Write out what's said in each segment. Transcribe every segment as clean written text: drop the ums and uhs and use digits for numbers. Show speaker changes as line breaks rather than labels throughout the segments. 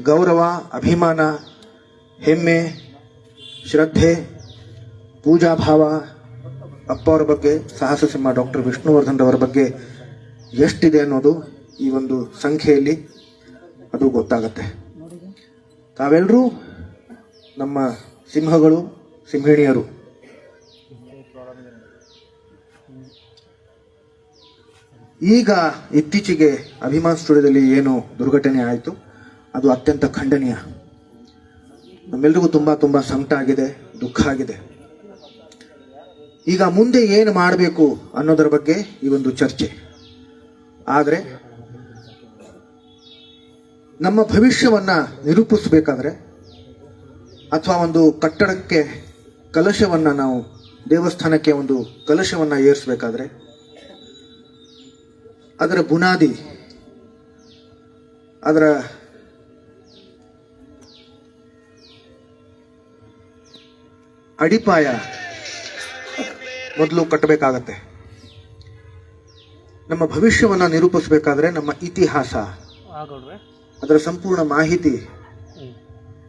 ಗೌರವ, ಅಭಿಮಾನ, ಹೆಮ್ಮೆ, ಶ್ರದ್ಧೆ, ಪೂಜಾಭಾವ ಅಪ್ಪ ಅವರ ಬಗ್ಗೆ, ಸಾಹಸ ಸಿಂಹ ಡಾಕ್ಟರ್ ವಿಷ್ಣುವರ್ಧನ್ ಅವರ ಬಗ್ಗೆ ಎಷ್ಟಿದೆ ಅನ್ನೋದು ಈ ಒಂದು ಸಂಖ್ಯೆಯಲ್ಲಿ ಅದು ಗೊತ್ತಾಗತ್ತೆ. ತಾವೆಲ್ಲರೂ ನಮ್ಮ ಸಿಂಹಗಳು, ಸಿಂಹಿಣಿಯರು. ಈಗ ಇತ್ತೀಚೆಗೆ ಅಭಿಮಾನ್ ಸ್ಟುಡಿಯೋದಲ್ಲಿ ಏನು ದುರ್ಘಟನೆ ಆಯಿತು ಅದು ಅತ್ಯಂತ ಖಂಡನೀಯ. ನಮ್ಮೆಲ್ರಿಗೂ ತುಂಬಾ ತುಂಬಾ ಸಂಕಟ ಆಗಿದೆ, ದುಃಖ ಆಗಿದೆ. ಈಗ ಮುಂದೆ ಏನು ಮಾಡಬೇಕು ಅನ್ನೋದರ ಬಗ್ಗೆ ಈ ಒಂದು ಚರ್ಚೆ. ಆದರೆ ನಮ್ಮ ಭವಿಷ್ಯವನ್ನ ನಿರೂಪಿಸಬೇಕಾದ್ರೆ ಅಥವಾ ಒಂದು ಕಟ್ಟಡಕ್ಕೆ ಕಲಶವನ್ನ ನಾವು ದೇವಸ್ಥಾನಕ್ಕೆ ಒಂದು ಕಲಶವನ್ನ ಏರಿಸಬೇಕಾದ್ರೆ ಅದರ ಬುನಾದಿ, ಅದರ ಅಡಿಪಾಯ ಮೊದಲು ಕಟ್ಟಬೇಕಾಗತ್ತೆ. ನಮ್ಮ ಭವಿಷ್ಯವನ್ನ ನಿರೂಪಿಸಬೇಕಾದ್ರೆ ನಮ್ಮ ಇತಿಹಾಸ, ಅದರ ಸಂಪೂರ್ಣ ಮಾಹಿತಿ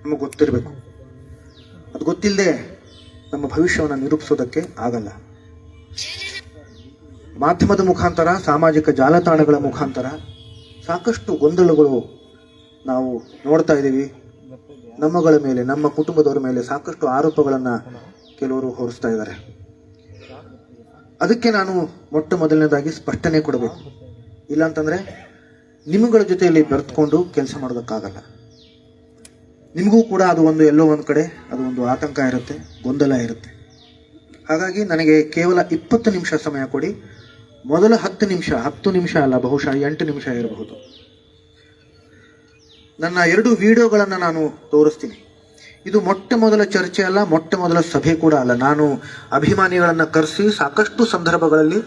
ನಮಗೆ ಗೊತ್ತಿರಬೇಕು. ಅದು ಗೊತ್ತಿಲ್ಲದೆ ನಮ್ಮ ಭವಿಷ್ಯವನ್ನು ನಿರೂಪಿಸೋದಕ್ಕೆ ಆಗಲ್ಲ. ಮಾಧ್ಯಮದ ಮುಖಾಂತರ, ಸಾಮಾಜಿಕ ಜಾಲತಾಣಗಳ ಮುಖಾಂತರ ಸಾಕಷ್ಟು ಗೊಂದಲಗಳು ನಾವು ನೋಡ್ತಾ ಇದ್ದೀವಿ. ನಮ್ಮಗಳ ಮೇಲೆ, ನಮ್ಮ ಕುಟುಂಬದವರ ಮೇಲೆ ಸಾಕಷ್ಟು ಆರೋಪಗಳನ್ನ ಕೆಲವರು ಹೊರಿಸ್ತಾ ಇದ್ದಾರೆ. ಅದಕ್ಕೆ ನಾನು ಮೊಟ್ಟ ಮೊದಲನೇದಾಗಿ ಸ್ಪಷ್ಟನೆ ಕೊಡಬೇಕು. ಇಲ್ಲಾಂತಂದ್ರೆ ನಿಮ್ಮಗಳ ಜೊತೆಯಲ್ಲಿ ಬೆರೆತ್ಕೊಂಡು ಕೆಲಸ ಮಾಡೋದಕ್ಕಾಗಲ್ಲ. ನಿಮಗೂ ಕೂಡ ಅದು ಒಂದು ಎಲ್ಲೋ ಒಂದು ಕಡೆ ಅದು ಒಂದು ಆತಂಕ ಇರುತ್ತೆ, ಗೊಂದಲ ಇರುತ್ತೆ. ಹಾಗಾಗಿ ನನಗೆ ಕೇವಲ 20 ನಿಮಿಷ ಸಮಯ ಕೊಡಿ. ಮೊದಲ 10 ನಿಮಿಷ ಅಲ್ಲ, ಬಹುಶಃ 8 ನಿಮಿಷ ಇರಬಹುದು. ನನ್ನ 2 ವಿಡಿಯೋಗಳನ್ನು ನಾನು ತೋರಿಸ್ತೀನಿ. ಇದು ಮೊಟ್ಟ ಮೊದಲ ಚರ್ಚೆ ಅಲ್ಲ, ಮೊಟ್ಟ ಮೊದಲ ಸಭೆ ಕೂಡ ಅಲ್ಲ. ನಾನು ಅಭಿಮಾನಿಗಳನ್ನ ಕರೆಸಿ ಸಾಕಷ್ಟು ಸಂದರ್ಭಗಳಲ್ಲಿ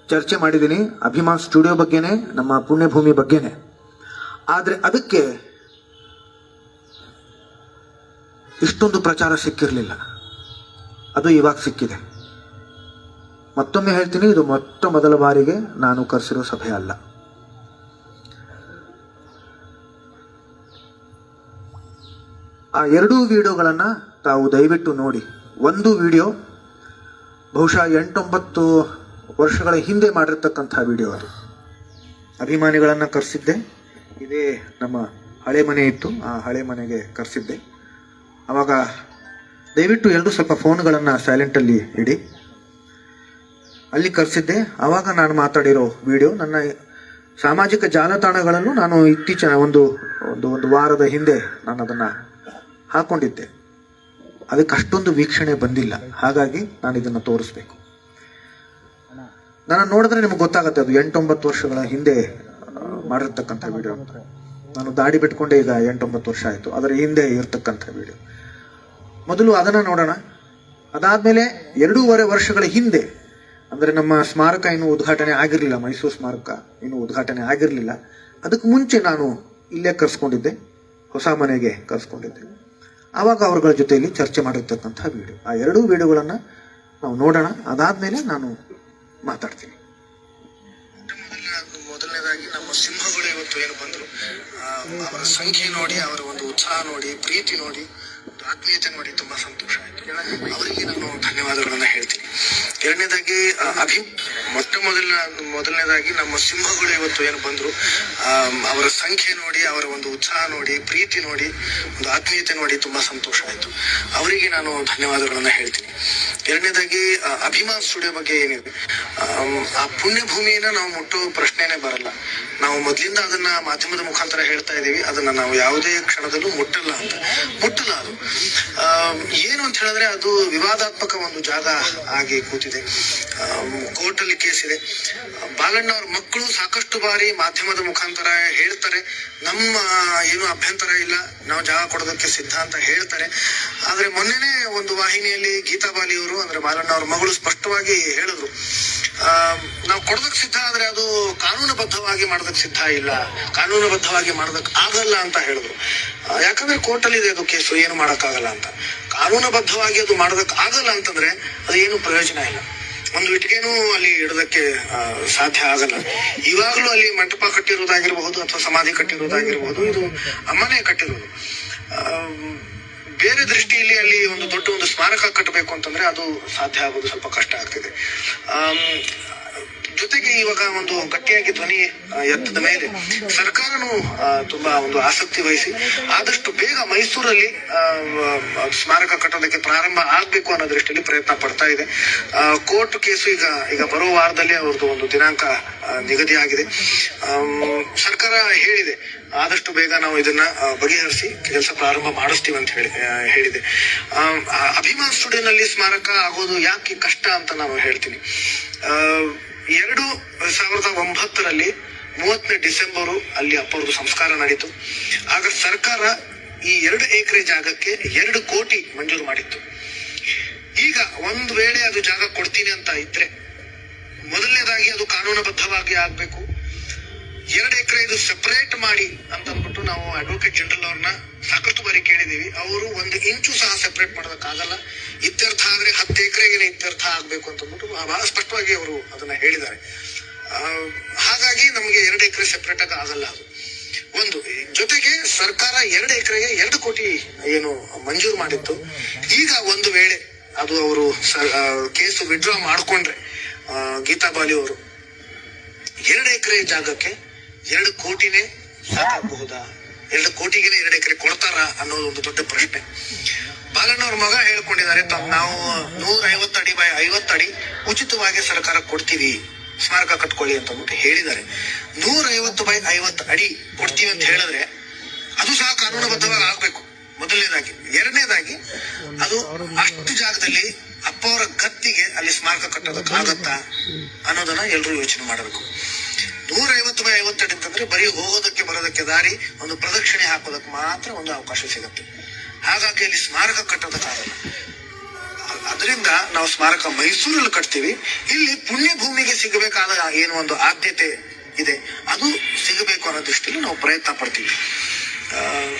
ಚರ್ಚೆ ಮಾಡಿದ್ದೀನಿ, ಅಭಿಮಾನ್ ಸ್ಟುಡಿಯೋ ಬಗ್ಗೆನೆ, ನಮ್ಮ ಪುಣ್ಯಭೂಮಿ ಬಗ್ಗೆನೆ. ಆದ್ರೆ ಅದಕ್ಕೆ ಇಷ್ಟೊಂದು ಪ್ರಚಾರ ಸಿಕ್ಕಿರಲಿಲ್ಲ. ಅದು ಇವಾಗ ಸಿಕ್ಕಿದೆ. ಮತ್ತೊಮ್ಮೆ ಹೇಳ್ತೀನಿ, ಇದು ಮೊಟ್ಟ ಮೊದಲ ಬಾರಿಗೆ ನಾನು ಕರೆಸಿರೋ ಸಭೆ ಅಲ್ಲ. ಆ 2 ವಿಡಿಯೋಗಳನ್ನ ತಾವು ದಯವಿಟ್ಟು ನೋಡಿ. ಒಂದು ವಿಡಿಯೋ ಬಹುಶಃ 8-9 ವರ್ಷಗಳ ಹಿಂದೆ ಮಾಡಿರ್ತಕ್ಕಂಥ ವಿಡಿಯೋ. ಅದು ಅಭಿಮಾನಿಗಳನ್ನ ಕರೆಸಿದ್ದೆ. ಇದೇ ನಮ್ಮ ಹಳೆ ಮನೆ ಇತ್ತು, ಆ ಹಳೆ ಮನೆಗೆ ಕರೆಸಿದ್ದೆ. ಅವಾಗ ದಯವಿಟ್ಟು ಎಲ್ಲರೂ ಸ್ವಲ್ಪ ಫೋನ್ಗಳನ್ನ ಸೈಲೆಂಟಲ್ಲಿ ಇಡಿ. ಅಲ್ಲಿ ಕರೆಸಿದ್ದೆ. ಆವಾಗ ನಾನು ಮಾತಾಡಿರೋ ವಿಡಿಯೋ ನನ್ನ ಸಾಮಾಜಿಕ ಜಾಲತಾಣಗಳಲ್ಲೂ ನಾನು ಇತ್ತೀಚಿನ ಒಂದು ವಾರದ ಹಿಂದೆ ನಾನು ಅದನ್ನ ಹಾಕೊಂಡಿದ್ದೆ. ಅದಕ್ಕೆ ಅಷ್ಟೊಂದು ವೀಕ್ಷಣೆ ಬಂದಿಲ್ಲ. ಹಾಗಾಗಿ ನಾನು ಇದನ್ನ ತೋರಿಸ್ಬೇಕು. ನಾನು ನೋಡಿದ್ರೆ ನಿಮ್ಗೆ ಗೊತ್ತಾಗುತ್ತೆ ಅದು 8-9 ವರ್ಷಗಳ ಹಿಂದೆ ಮಾಡಿರ್ತಕ್ಕಂಥ ವಿಡಿಯೋ ಅಂತ. ನಾನು ದಾಡಿ ಬಿಟ್ಕೊಂಡೆ ಈಗ 8-9 ವರ್ಷ ಆಯ್ತು. ಅದರ ಹಿಂದೆ ಇರ್ತಕ್ಕಂಥ ವಿಡಿಯೋ. ಮೊದಲು ಅದನ್ನ ನೋಡೋಣ. ಅದಾದ್ಮೇಲೆ 2.5 ವರ್ಷಗಳ ಹಿಂದೆ, ಅಂದ್ರೆ ನಮ್ಮ ಸ್ಮಾರಕ ಇನ್ನೂ ಉದ್ಘಾಟನೆ ಆಗಿರ್ಲಿಲ್ಲ, ಮೈಸೂರು ಸ್ಮಾರಕ ಇನ್ನೂ ಉದ್ಘಾಟನೆ ಆಗಿರ್ಲಿಲ್ಲ. ಅದಕ್ಕೆ ಮುಂಚೆ ನಾನು ಇಲ್ಲೇ ಕರ್ಸ್ಕೊಂಡಿದ್ದೆ, ಹೊಸ ಮನೆಗೆ ಕರ್ಸ್ಕೊಂಡಿದ್ದೆ. ಆವಾಗ ಅವರುಗಳ ಜೊತೆಯಲ್ಲಿ ಚರ್ಚೆ ಮಾಡಿರ್ತಕ್ಕಂಥ ವಿಡಿಯೋ. ಆ 2 ವಿಡಿಯೋಗಳನ್ನ ನಾವು ನೋಡೋಣ. ಅದಾದ್ಮೇಲೆ ನಾನು ಮಾತಾಡ್ತೀನಿ. ಮೊದಲನೇದಾಗಿ ನಮ್ಮ ಸಿಂಹಗಳು ಇವತ್ತು ಏನು ಬಂದ್ರು, ಅವರ ಸಂಖ್ಯೆ ನೋಡಿ, ಅವರ ಒಂದು ಉತ್ಸಾಹ ನೋಡಿ, ಪ್ರೀತಿ ನೋಡಿ, ಆತ್ಮೀಯತೆ ನೋಡಿ ತುಂಬಾ ಸಂತೋಷ ಆಯ್ತು. ಅವರಿಗೆ ನಾನು ಧನ್ಯವಾದಗಳನ್ನ ಹೇಳ್ತೀನಿ. ಎರಡನೇದಾಗಿ ಮೊದಲನೇದಾಗಿ ನಮ್ಮ ಸಿಂಹಗಳು ಇವತ್ತು ಏನು ಬಂದ್ರು, ಅವರ ಸಂಖ್ಯೆ ನೋಡಿ, ಅವರ ಒಂದು ಉತ್ಸಾಹ ನೋಡಿ, ಪ್ರೀತಿ ನೋಡಿ, ಒಂದು ಆತ್ಮೀಯತೆ ನೋಡಿ ತುಂಬಾ ಸಂತೋಷ ಆಯ್ತು. ಅವರಿಗೆ ನಾನು ಧನ್ಯವಾದಗಳನ್ನ ಹೇಳ್ತೀನಿ. ಎರಡನೇದಾಗಿ ಅಭಿಮಾನ್ ಸ್ಟುಡಿಯೋ ಬಗ್ಗೆ ಏನಿದೆ, ಆ ಪುಣ್ಯ ಭೂಮಿಯನ್ನ ನಾವು ಮುಟ್ಟೋ ಪ್ರಶ್ನೆನೇ ಬರಲ್ಲ. ನಾವು ಮೊದಲಿಂದ ಅದನ್ನ ಮಾಧ್ಯಮದ ಮುಖಾಂತರ ಹೇಳ್ತಾ ಇದೀವಿ, ಅದನ್ನ ನಾವು ಯಾವುದೇ ಕ್ಷಣದಲ್ಲೂ ಮುಟ್ಟಲ್ಲ ಅಂತ. ಮುಟ್ಟಲ್ಲ. ಅದು ಏನು ಅಂತ ಹೇಳಿದ್ರೆ ಅದು ವಿವಾದಾತ್ಮಕ ಒಂದು ಜಾಗ ಆಗಿ ಕೂತಿದೆ. ಕೋರ್ಟ್ ಅಲ್ಲಿ ಕೇಸ್ ಇದೆ. ಬಾಲಣ್ಣ ಅವ್ರ ಮಕ್ಕಳು ಸಾಕಷ್ಟು ಬಾರಿ ಮಾಧ್ಯಮದ ಮುಖಾಂತರ ಹೇಳ್ತಾರೆ, ನಮ್ಮ ಏನು ಅಭ್ಯಂತರ ಇಲ್ಲ, ನಾವು ಜಾಗ ಕೊಡೋದಕ್ಕೆ ಸಿದ್ಧ ಅಂತ ಹೇಳ್ತಾರೆ. ಆದ್ರೆ ಮೊನ್ನೆನೆ ಒಂದು ವಾಹಿನಿಯಲ್ಲಿ ಗೀತಾ ಬಾಲಿ ಅವರು, ಅಂದ್ರೆ ಬಾಲಣ್ಣ ಅವ್ರ ಮಗಳು, ಸ್ಪಷ್ಟವಾಗಿ ಹೇಳಿದ್ರು, ನಾವು ಕೊಡೋದಕ್ಕೆ ಸಿದ್ಧ ಆದ್ರೆ ಅದು ಕಾನೂನುಬದ್ಧವಾಗಿ ಮಾಡೋದಕ್ಕೆ ಸಿದ್ಧ ಇಲ್ಲ, ಕಾನೂನುಬದ್ಧವಾಗಿ ಮಾಡೋದಕ್ಕೆ ಆಗಲ್ಲ ಅಂತ ಹೇಳಿದ್ರು. ಯಾಕಂದ್ರೆ ಕೋರ್ಟ್ ಅಲ್ಲಿ ಇದೆ ಅದು ಕೇಸು, ಏನು ಮಾಡಕ್ಕಾಗಲ್ಲ ಅಂತ. ಕಾನೂನುಬದ್ಧವಾಗಿ ಅದು ಮಾಡೋದಕ್ಕೆ ಆಗಲ್ಲ ಅಂತಂದ್ರೆ ಅದು ಏನು ಪ್ರಯೋಜನ ಇಲ್ಲ. ಒಂದು ಇಟ್ಟಿಗೆನೂ ಅಲ್ಲಿ ಇಡೋದಕ್ಕೆ ಸಾಧ್ಯ ಆಗಲ್ಲ. ಇವಾಗಲೂ ಅಲ್ಲಿ ಮಂಟಪ ಕಟ್ಟಿರುವುದಾಗಿರಬಹುದು ಅಥವಾ ಸಮಾಧಿ ಕಟ್ಟಿರುವುದಾಗಿರಬಹುದು, ಇದು ಅಮ್ಮನೇ ಕಟ್ಟಿರೋದು. ಬೇರೆ ದೃಷ್ಟಿಯಲ್ಲಿ ಅಲ್ಲಿ ಒಂದು ದೊಡ್ಡ ಒಂದು ಸ್ಮಾರಕ ಕಟ್ಟಬೇಕು ಅಂತಂದ್ರೆ ಅದು ಸಾಧ್ಯ ಆಗೋದು ಸ್ವಲ್ಪ ಕಷ್ಟ ಆಗ್ತಿದೆ. ಜೊತೆಗೆ ಇವಾಗ ಒಂದು ಗಟ್ಟಿಯಾಗಿ ಧ್ವನಿ ಎತ್ತದ ಮೇಲೆ ಸರ್ಕಾರನು ತುಂಬಾ ಒಂದು ಆಸಕ್ತಿ ವಹಿಸಿ ಆದಷ್ಟು ಬೇಗ ಮೈಸೂರಲ್ಲಿ ಸ್ಮಾರಕ ಕಟ್ಟೋದಕ್ಕೆ ಪ್ರಾರಂಭ ಆಗ್ಬೇಕು ಅನ್ನೋ ದೃಷ್ಟಿಯಲ್ಲಿ ಪ್ರಯತ್ನ ಪಡ್ತಾ ಇದೆ. ಕೋರ್ಟ್ ಕೇಸು ಈಗ ಬರೋ ವಾರದಲ್ಲಿ ಅವ್ರದ್ದು ಒಂದು ದಿನಾಂಕ ನಿಗದಿ ಆಗಿದೆ. ಸರ್ಕಾರ ಹೇಳಿದೆ ಆದಷ್ಟು ಬೇಗ ನಾವು ಇದನ್ನ ಬಗೆಹರಿಸಿ ಕೆಲಸ ಪ್ರಾರಂಭ ಮಾಡಿಸ್ತೀವಿ ಅಂತ ಹೇಳಿದೆ. ಅಭಿಮಾನ್ ಸ್ಟುಡಿಯೋನಲ್ಲಿ ಸ್ಮಾರಕ ಆಗೋದು ಯಾಕೆ ಕಷ್ಟ ಅಂತ ನಾನು ಹೇಳ್ತೀನಿ. 2009 30 ಡಿಸೆಂಬರ್ ಅಲ್ಲಿ ಅಪ್ಪವ್ರದ್ದು ಸಂಸ್ಕಾರ ನಡೀತು. ಆಗ ಸರ್ಕಾರ ಈ 2 ಎಕರೆ ಜಾಗಕ್ಕೆ 2 ಕೋಟಿ ಮಂಜೂರು ಮಾಡಿತ್ತು. ಈಗ ಒಂದು ವೇಳೆ ಅದು ಜಾಗ ಕೊಡ್ತೀನಿ ಅಂತ ಇದ್ರೆ ಮೊದಲನೇದಾಗಿ ಅದು ಕಾನೂನುಬದ್ಧವಾಗಿ ಆಗ್ಬೇಕು. 2 ಎಕರೆ ಇದು ಸೆಪರೇಟ್ ಮಾಡಿ ಅಂತ ಅಂದ್ಬಿಟ್ಟು ನಾವು ಅಡ್ವೊಕೇಟ್ ಜನರಲ್ ಅವ್ರನ್ನ ಸಾಕಷ್ಟು ಬಾರಿ ಕೇಳಿದೀವಿ. ಅವರು 1 ಇಂಚು ಸಹ ಸೆಪರೇಟ್ ಮಾಡೋದಕ್ಕಾಗಲ್ಲ. ಇತ್ಯರ್ಥ ಆದ್ರೆ 10 ಎಕರೆಗೆ ಇತ್ಯರ್ಥ ಆಗ್ಬೇಕು ಅಂತ ಅಂದ್ಬಿಟ್ಟು ಬಹಳ ಸ್ಪಷ್ಟವಾಗಿ ಅವರು ಅದನ್ನ ಹೇಳಿದ್ದಾರೆ. ಹಾಗಾಗಿ ನಮಗೆ 2 ಎಕರೆ ಸೆಪರೇಟ್ ಆಗಿ ಆಗಲ್ಲ ಅದು ಒಂದು. ಜೊತೆಗೆ ಸರ್ಕಾರ 2 ಎಕರೆಗೆ 2 ಕೋಟಿ ಏನು ಮಂಜೂರು ಮಾಡಿತ್ತು. ಈಗ ಒಂದು ವೇಳೆ ಅದು ಅವರು ಕೇಸು ವಿಡ್ರಾ ಮಾಡ್ಕೊಂಡ್ರೆ ಗೀತಾ ಬಾಲಿ ಅವರು 2 ಎಕರೆ ಜಾಗಕ್ಕೆ 2 ಕೋಟಿನೇ ಸಾಕಾಗಬಹುದಾ? 2 ಕೋಟಿಗೆ 2 ಎಕರೆ ಕೊಡ್ತಾರ ಅನ್ನೋದು ಒಂದು ದೊಡ್ಡ ಪ್ರಶ್ನೆ. ಬಾಲಣ್ಣವ್ರ ಮಗ ಹೇಳ್ಕೊಂಡಿದ್ದಾರೆ, ನಾವು 150 ಅಡಿ ಬೈ 50 ಅಡಿ ಉಚಿತವಾಗಿ ಸರ್ಕಾರ ಕೊಡ್ತೀವಿ, ಸ್ಮಾರಕ ಕಟ್ಕೊಳ್ಳಿ ಅಂತ ಅಂದ್ಬಿಟ್ಟು ಹೇಳಿದ್ದಾರೆ. 150 ಬೈ 50 ಅಡಿ ಕೊಡ್ತೀವಿ ಅಂತ ಹೇಳಿದ್ರೆ ಅದು ಸಹ ಕಾನೂನುಬದ್ಧವಾಗಿ ಆಗ್ಬೇಕು ಮೊದಲನೇದಾಗಿ. ಎರಡನೇದಾಗಿ ಅದು ಅಷ್ಟು ಜಾಗದಲ್ಲಿ ಅಪ್ಪ ಅವರ ಗತ್ತಿಗೆ ಅಲ್ಲಿ ಸ್ಮಾರಕ ಕಟ್ಟೋದಕ್ಕಾಗತ್ತಾ ಅನ್ನೋದನ್ನ ಎಲ್ರೂ ಯೋಚನೆ ಮಾಡಬೇಕು. 150 ಬೈ 50 ಅಡಿ ಅಂತಂದ್ರೆ ಬರೀ ಹೋಗೋದಕ್ಕೆ ಬರೋದಕ್ಕೆ ದಾರಿ, ಒಂದು ಪ್ರದಕ್ಷಿಣೆ ಹಾಕೋದಕ್ಕೆ ಮಾತ್ರ ಒಂದು ಅವಕಾಶ ಸಿಗುತ್ತೆ. ಹಾಗಾಗಿ ಅಲ್ಲಿ ಸ್ಮಾರಕ ಕಟ್ಟೋದಕ್ಕಾಗಲ್ಲ. ಅದರಿಂದ ನಾವು ಸ್ಮಾರಕ ಮೈಸೂರಲ್ಲಿ ಕಟ್ತೀವಿ. ಇಲ್ಲಿ ಪುಣ್ಯ ಭೂಮಿಗೆ ಸಿಗಬೇಕಾದ ಏನು ಒಂದು ಆದ್ಯತೆ ಇದೆ ಅದು ಸಿಗಬೇಕು ಅನ್ನೋ ದೃಷ್ಟಿಯಲ್ಲಿ ನಾವು ಪ್ರಯತ್ನ ಪಡ್ತೀವಿ.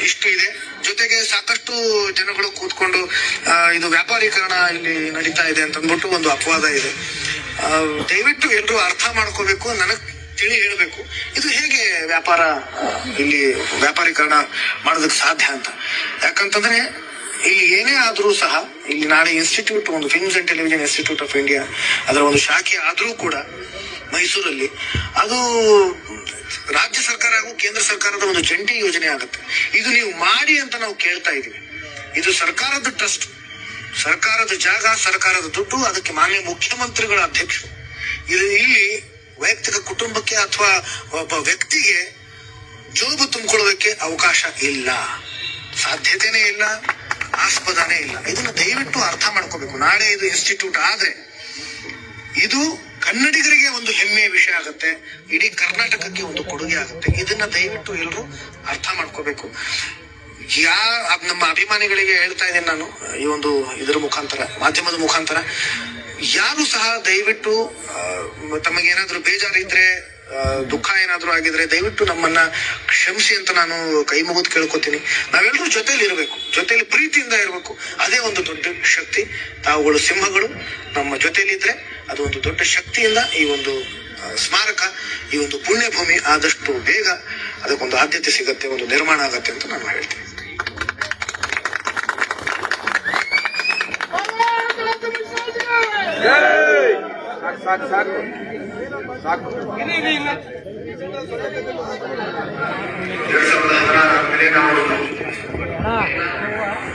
ಇಷ್ಟು ಇದೆ. ಜೊತೆಗೆ ಸಾಕಷ್ಟು ಜನಗಳು ಕೂತ್ಕೊಂಡು ಇದು ವ್ಯಾಪಾರೀಕರಣ ಇಲ್ಲಿ ನಡೀತಾ ಇದೆ ಅಂತ ಅಂದ್ಬಿಟ್ಟು ಒಂದು ಅಪವಾದ ಇದೆ. ದಯವಿಟ್ಟು ಎಲ್ಲರೂ ಅರ್ಥ ಮಾಡ್ಕೋಬೇಕು, ನನಗ್ ತಿಳಿ ಹೇಳ್ಬೇಕು ಇದು ಹೇಗೆ ಇಲ್ಲಿ ವ್ಯಾಪಾರೀಕರಣ ಮಾಡೋದಕ್ಕೆ ಸಾಧ್ಯ ಅಂತ. ಯಾಕಂತಂದ್ರೆ ಇಲ್ಲಿ ಏನೇ ಆದ್ರೂ ಸಹ ಇಲ್ಲಿ ನಾಳೆ ಇನ್ಸ್ಟಿಟ್ಯೂಟ್, ಒಂದು films and Television Institute of India ಅದರ ಒಂದು ಶಾಖೆ ಆದ್ರೂ ಕೂಡ ಮೈಸೂರಲ್ಲಿ ಅದು ರಾಜ್ಯ ಸರ್ಕಾರ ಹಾಗೂ ಕೇಂದ್ರ ಸರ್ಕಾರದ ಒಂದು ಜಂಟಿ ಯೋಜನೆ ಆಗುತ್ತೆ. ಇದು ನೀವು ಮಾಡಿ ಅಂತ ನಾವು ಕೇಳ್ತಾ ಇದೀವಿ. ಇದು ಸರ್ಕಾರದ ಟ್ರಸ್ಟ್, ಸರ್ಕಾರದ ಜಾಗ, ಸರ್ಕಾರದ ದುಡ್ಡು, ಅದಕ್ಕೆ ಮಾನ್ಯ ಮುಖ್ಯಮಂತ್ರಿಗಳ ಅಧ್ಯಕ್ಷರು. ಇಲ್ಲಿ ವೈಯಕ್ತಿಕ ಕುಟುಂಬಕ್ಕೆ ಅಥವಾ ಒಬ್ಬ ವ್ಯಕ್ತಿಗೆ ಜೋಬು ತುಂಬಿಕೊಳ್ಳೋದಕ್ಕೆ ಅವಕಾಶ ಇಲ್ಲ, ಸಾಧ್ಯತೆನೇ ಇಲ್ಲ, ಆಸ್ಪದನೇ ಇಲ್ಲ. ಇದನ್ನ ದಯವಿಟ್ಟು ಅರ್ಥ ಮಾಡ್ಕೋಬೇಕು. ನಾಳೆ ಇದು ಇನ್ಸ್ಟಿಟ್ಯೂಟ್ ಆದ್ರೆ ಇದು ಕನ್ನಡಿಗರಿಗೆ ಒಂದು ಹೆಮ್ಮೆಯ ವಿಷಯ ಆಗುತ್ತೆ, ಇಡೀ ಕರ್ನಾಟಕಕ್ಕೆ ಒಂದು ಕೊಡುಗೆ ಆಗುತ್ತೆ. ಇದನ್ನ ದಯವಿಟ್ಟು ಎಲ್ಲರೂ ಅರ್ಥ ಮಾಡ್ಕೋಬೇಕು. ನಮ್ಮ ಅಭಿಮಾನಿಗಳಿಗೆ ಹೇಳ್ತಾ ಇದ್ದೀನಿ ನಾನು ಈ ಒಂದು ಇದರ ಮುಖಾಂತರ, ಮಾಧ್ಯಮದ ಮುಖಾಂತರ, ಯಾರು ಸಹ ದಯವಿಟ್ಟು ತಮಗೇನಾದ್ರೂ ಬೇಜಾರಿದ್ರೆ, ದುಃಖ ಏನಾದ್ರೂ ಆಗಿದ್ರೆ ದಯವಿಟ್ಟು ನಮ್ಮನ್ನ ಕ್ಷಮಿಸಿ ಅಂತ ನಾನು ಕೈ ಮುಗಿದು ಕೇಳ್ಕೊತೀನಿ. ನಾವೆಲ್ಲರೂ ಜೊತೆಲಿ ಇರಬೇಕು, ಜೊತೆಲಿ ಪ್ರೀತಿಯಿಂದ ಇರಬೇಕು. ಅದೇ ಒಂದು ದೊಡ್ಡ ಶಕ್ತಿ. ತಾವುಗಳು ಸಿಂಹಗಳು ನಮ್ಮ ಜೊತೆಲಿ ಇದ್ರೆ ಅದು ಒಂದು ದೊಡ್ಡ ಶಕ್ತಿಯಿಂದ ಈ ಒಂದು ಸ್ಮಾರಕ, ಈ ಒಂದು ಪುಣ್ಯ ಭೂಮಿ ಆದಷ್ಟು ಬೇಗ ಅದಕ್ಕೊಂದು ಆದ್ಯತೆ ಸಿಗತ್ತೆ, ಒಂದು ನಿರ್ಮಾಣ ಆಗತ್ತೆ ಅಂತ ನಾನು ಹೇಳ್ತೀನಿ.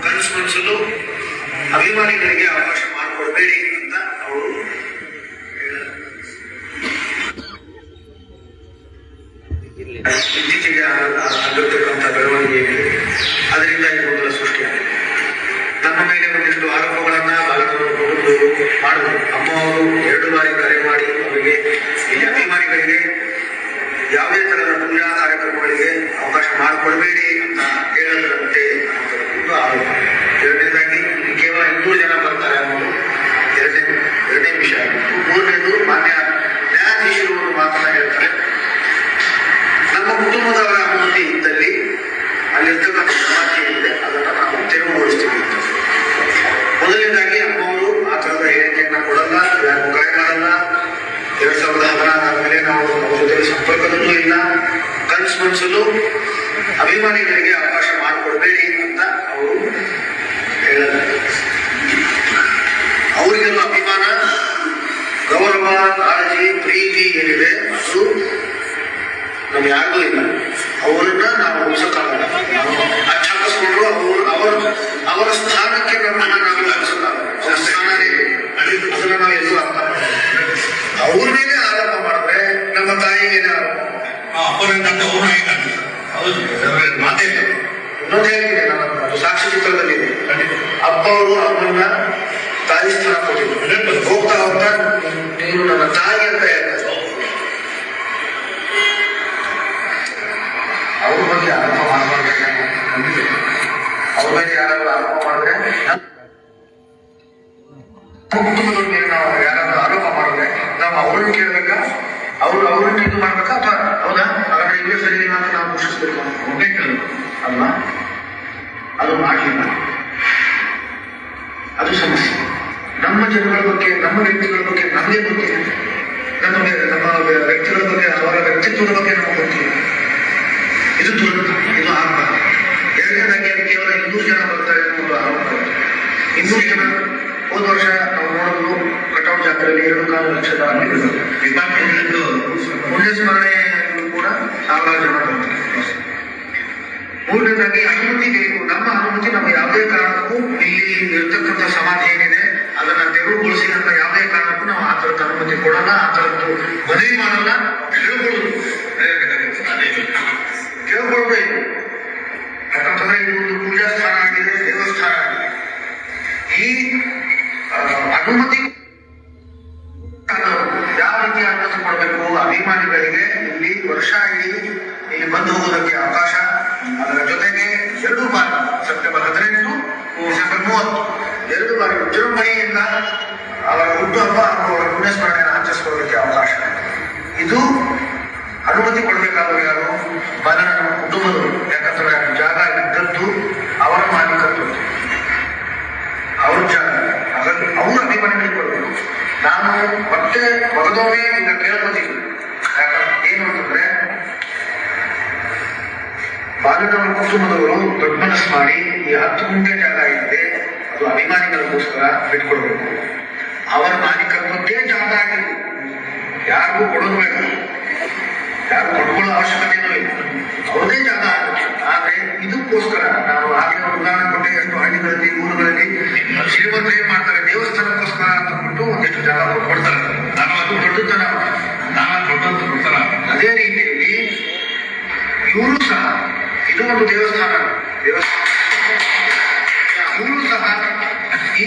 ಕನಸು ಮನಸ್ಸಲು ಅಭಿಮಾನಿಗಳಿಗೆ ಅವಕಾಶ ಮಾಡಿಕೊಡ್ಬೇಡಿ ಅಂತ ಅವರು ಇತ್ತೀಚೆಗೆ ಆಗಿರ್ತಕ್ಕಂಥ ಬೆಳವಣಿಗೆ ಏನಿದೆ ಅದರಿಂದ ಈ ಮೊದಲ ಸೃಷ್ಟಿಯಾಗಿದೆ. ನಮ್ಮ ಮೇಲೆ ಒಂದಿಷ್ಟು ಆರೋಪಗಳನ್ನ ಮಾಡುವುದು. ಅಮ್ಮ ಅವರು 2 ಬಾರಿ ಕರೆ ಮಾಡಿ ಅವರಿಗೆ ಇಲ್ಲಿ ಅಭಿಮಾನಿಗಳಿಗೆ ಯಾವುದೇ ತರಹದ ಪೂಜಾ ಕಾರ್ಯಕ್ರಮಗಳಿಗೆ ಅವಕಾಶ ಮಾಡಿಕೊಡ್ಬೇಡಿ ಅಂತ ಹೇಳದಂತೆ ಒಂದು ಆರೋಪ. ಎರಡನೇದಾಗಿ ಕೇವಲ 200 ಜನ ಬರ್ತಾರೆ ಅನ್ನೋದು ಎರಡನೇ ವಿಷಯ ಆಗಿತ್ತು. ಮೂರನೇದು ಮಾನ್ಯ ನ್ಯಾಯಾಧೀಶರು ಮಾತ್ರ ಹೇಳ್ತಾರೆ, ನಮ್ಮ ಕುಟುಂಬದವರ ಅನುಮತಿ ಇದ್ದಲ್ಲಿ ಅಲ್ಲಿರ್ತಕ್ಕಂಥ ಸಮಾಜ ಇದೆ ಅದನ್ನ ನಾವು ತೆರವುಗೊಳಿಸ್ತೀವಿ. ಮೊದಲನೇದಾಗಿ ಅಮ್ಮವರು ಆ ತರದ ಹೇಳಿಕೆಯನ್ನ ಕೊಡಲ್ಲ, ಕರೆ ಬದುಕು ಇಲ್ಲ, ಕನಸು ಮನಸ್ಸಲು ಅಭಿಮಾನಿಗಳಿಗೆ ಅವಕಾಶ ಮಾಡಿಕೊಡ್ಬೇಡಿ ಅಂತ ಅವರು ಹೇಳಿದ್ದಾರೆ. ಅವರಿಗೆಲ್ಲ ಅಭಿಮಾನ, ಗೌರವ, ಕಾಳಜಿ, ಪ್ರೀತಿ ಏನಿದೆ ಅದು ನಮ್ಗೆ ಯಾರಿಗೂ ಇಲ್ಲ. ಅವರನ್ನ ನಾವು ಉಳಿಸೋಕ್ಕಾಗಲ್ಲ. ಅಚ್ಚಾಕಿಸ್ಕೊಂಡ್ರು ಅವರ ಸ್ಥಾನಕ್ಕೆ ನಮ್ಮನ್ನ ನಾವು ಅನಿಸೋಕ್ಕಾಗಲ್ಲ. ಅವರ ಸ್ಥಾನನೇ ಅದನ್ನ ನಾವು ಎಲ್ಲೂ ಅರ್ಥ ಅವ್ರ ಮೇಲೆ ಆರೋಪ ಮಾಡಿದ್ರೆ ನಮ್ಮ ತಾಯಿ ಮೇಲೆ ಮಾತೇ ಇನ್ನೊಂದು ಹೇಳಿದೆ ನಾನು, ಅದು ಸಾಕ್ಷಿ ಚಿತ್ರದಲ್ಲಿದೆ. ಅಪ್ಪ ಅವರು ಅಮ್ಮನ್ನ ತಾಯಿ ಸ್ಥಾನ ಕೊಟ್ಟಿದ್ರು. ಹೋಗ್ತಾ ಹೋಗ್ತಾ ನೀನು ನನ್ನ ತಾಯಿ ಅಂತ ಹೇಳ್ತಾರೆ. ಅವ್ರ ಬಗ್ಗೆ ಆರೋಪ ಮಾಡಬಾರ್ದು. ಅವ್ರ ಬಗ್ಗೆ ಯಾರಾದ್ರೂ ಆರೋಪ ಮಾಡಿದ್ರೆ, ಕುಟುಂಬದ ಮೇಲೆ ನಾವು ಯಾರಾದ್ರೂ ಆರೋಪ ಮಾಡಿದ್ರೆ ನಾವು ಅವ್ರನ್ನ ಕೇಳ್ಬೇಕಾ, ಅವ್ರನ್ನ ಇದು ಮಾಡ್ಬೇಕಾ, ಅಥವಾ ಹೌದಾ ಹಾಗಾದ್ರೆ ಇವೇ ಸರಿ ಅಂತ ನಾವು ಘೋಷಿಸ್ಬೇಕು ಅಲ್ವಾ? ಅದು ಮಾಡಲಿಲ್ಲ. ಅದು ಸಮಸ್ಯೆ. ನಮ್ಮ ಜನಗಳ ಬಗ್ಗೆ, ನಮ್ಮ ವ್ಯಕ್ತಿಗಳ ಬಗ್ಗೆ ನಮಗೆ ಗೊತ್ತಿಲ್ಲ. ನಮ್ಮ ವ್ಯಕ್ತಿಗಳ ಬಗ್ಗೆ, ಅವರ ವ್ಯಕ್ತಿತ್ವದ ಬಗ್ಗೆ ನಮಗೆ ಗೊತ್ತಿಲ್ಲ. ಇದು ದುರಂತ, ಇದು ಆಗಬಾರ್ದು. ಎರಡನೇದಾಗಿ ಅದು ಕೇವಲ 200 ಜನ ಬರ್ತಾರೆ ಅನ್ನೋದು ಆರೋಪ. 200 ಜನ ಹೋದ ವರ್ಷ ನಾವು ನೋಡೋದು ಕಟೌಟ್ ಜಾತ್ರೆಯಲ್ಲಿ 2.4 ಲಕ್ಷದ ಪುಣ್ಯ ಸ್ಮರಣೆ ಕೂಡ 1000 ಜನ ಬರ್ತಾರೆ. ಮೂರನೇದಾಗಿ ಅನುಮತಿ ಬೇಕು. ನಮ್ಮ ಅನುಮತಿ ನಾವು ಯಾವುದೇ ಕಾರಣಕ್ಕೂ ಇಲ್ಲಿ ಇರ್ತಕ್ಕಂಥ ಸಮಾಧಿ ಏನಿದೆ ಅದನ್ನ ತೆರವುಗೊಳಿಸಿ ಅಂತ ಯಾವುದೇ ಕಾರಣಕ್ಕೂ ನಾವು ಆ ತರದ ಅನುಮತಿ ಕೊಡಲ್ಲ. ಆ ತರದ್ದು ಮದುವೆ ಮಾಡಲ್ಲ. ಕೇಳ್ಕೊಳ್ಬೇಕು. ಯಾಕಂತಂದ್ರೆ ಇದು ಒಂದು ಪೂಜಾ ಸ್ಥಾನ ಆಗಿದೆ, ದೇವಸ್ಥಾನ ಆಗಿದೆ. ಈ ಅನುಮತಿ ಯಾವ ರೀತಿ ಅನುಮತಿ ಕೊಡಬೇಕು? ಅಭಿಮಾನಿಗಳಿಗೆ ಇಲ್ಲಿ ವರ್ಷ ಇಡೀ ಇಲ್ಲಿ ಬಂದು ಹೋಗೋದಕ್ಕೆ ಅವಕಾಶ. ಅದರ ಜೊತೆಗೆ 2 ಬಾರಿ ಸೆಪ್ಟೆಂಬರ್ 18, ಡಿಸೆಂಬರ್ 30 2 ಬಾರಿ ವಿಜೃಂಭಣೆಯಿಂದ ಅವರ ಹುಟ್ಟುಹಬ್ಬ ಹಾಗೂ ಅವರ ಪುಣ್ಯಸ್ಮರಣೆಯನ್ನು ಆಚರಿಸಿಕೊಳ್ಳೋದಕ್ಕೆ ಅವಕಾಶ. ಇದು ಅನುಮತಿ ಕೊಡಬೇಕಾದವರು ಯಾರು? ಬಾಲನ ನಮ್ಮ ಕುಟುಂಬದವರು. ಯಾಕಂದ್ರೆ ಜಾಗ ಇದ್ದದ್ದು ಅವರ ಮಾಲೀಕತ್ವ, ಅವ್ರ ಜಾಗ. ಹಾಗಾಗಿ ಅವರು ಅಭಿಮಾನಿಗಳಿಗೆ ಕೊಡಬೇಕು. ನಾನು ಮತ್ತೆ ಮೊದಲೊಮ್ಮೆ ಈಗ ಕೇಳ್ಕೊತೀನಿ. ಯಾಕಂದ್ರೆ ಏನು ಅಂತಂದ್ರೆ, ಬಾಲನವರ ಕುಟುಂಬದವರು ದೊಡ್ಡ ಮನಸ್ಸು ಮಾಡಿ ಈ 10 ಗುಂಟೆ ಜಾಗ ಇದೆ, ಅದು ಅಭಿಮಾನಿಗಳಿಗೋಸ್ಕರ ಬಿಟ್ಕೊಡ್ಬೇಕು. ಅವರ ಮಾಲೀಕತ್ವದ್ದೇ ಜಾಗ ಆಗಿದೆ, ಯಾರಿಗೂ ಕೊಡೋದು ಬೇಡ, ಯಾರು ಕೊಂಡ್ಕೊಳ್ಳೋ ಅವಶ್ಯಕತೆಯೂ ಇಲ್ಲ, ಅವ್ರದೇ ಜಾಗ ಆಗುತ್ತೆ. ಆದ್ರೆ ಇದಕ್ಕೋಸ್ಕರ ನಾನು ಆಗಲೇ ಉದಾಹರಣೆ ಕೊಟ್ಟೆ. ಎಷ್ಟು ಹಳ್ಳಿಗಳಲ್ಲಿ, ಊರುಗಳಲ್ಲಿ ಶ್ರೀಮಂತರು ಏನ್ ಮಾಡ್ತಾರೆ, ದೇವಸ್ಥಾನಕ್ಕೋಸ್ಕರ ಅಂತ ಬಿಟ್ಟು ಒಂದಿಷ್ಟು ಜಾಗ ಕೊಡ್ತಾರೆ. ನಾನು ಅದು ದೊಡ್ಡತನ, ನಾನು ದೊಡ್ಡಂತ ಕೊಡ್ತಾರ. ಅದೇ ರೀತಿಯಲ್ಲಿ ಇವರು ಸಹ, ಇದು ಒಂದು ದೇವಸ್ಥಾನ, ಇವರು ಸಹ ಈ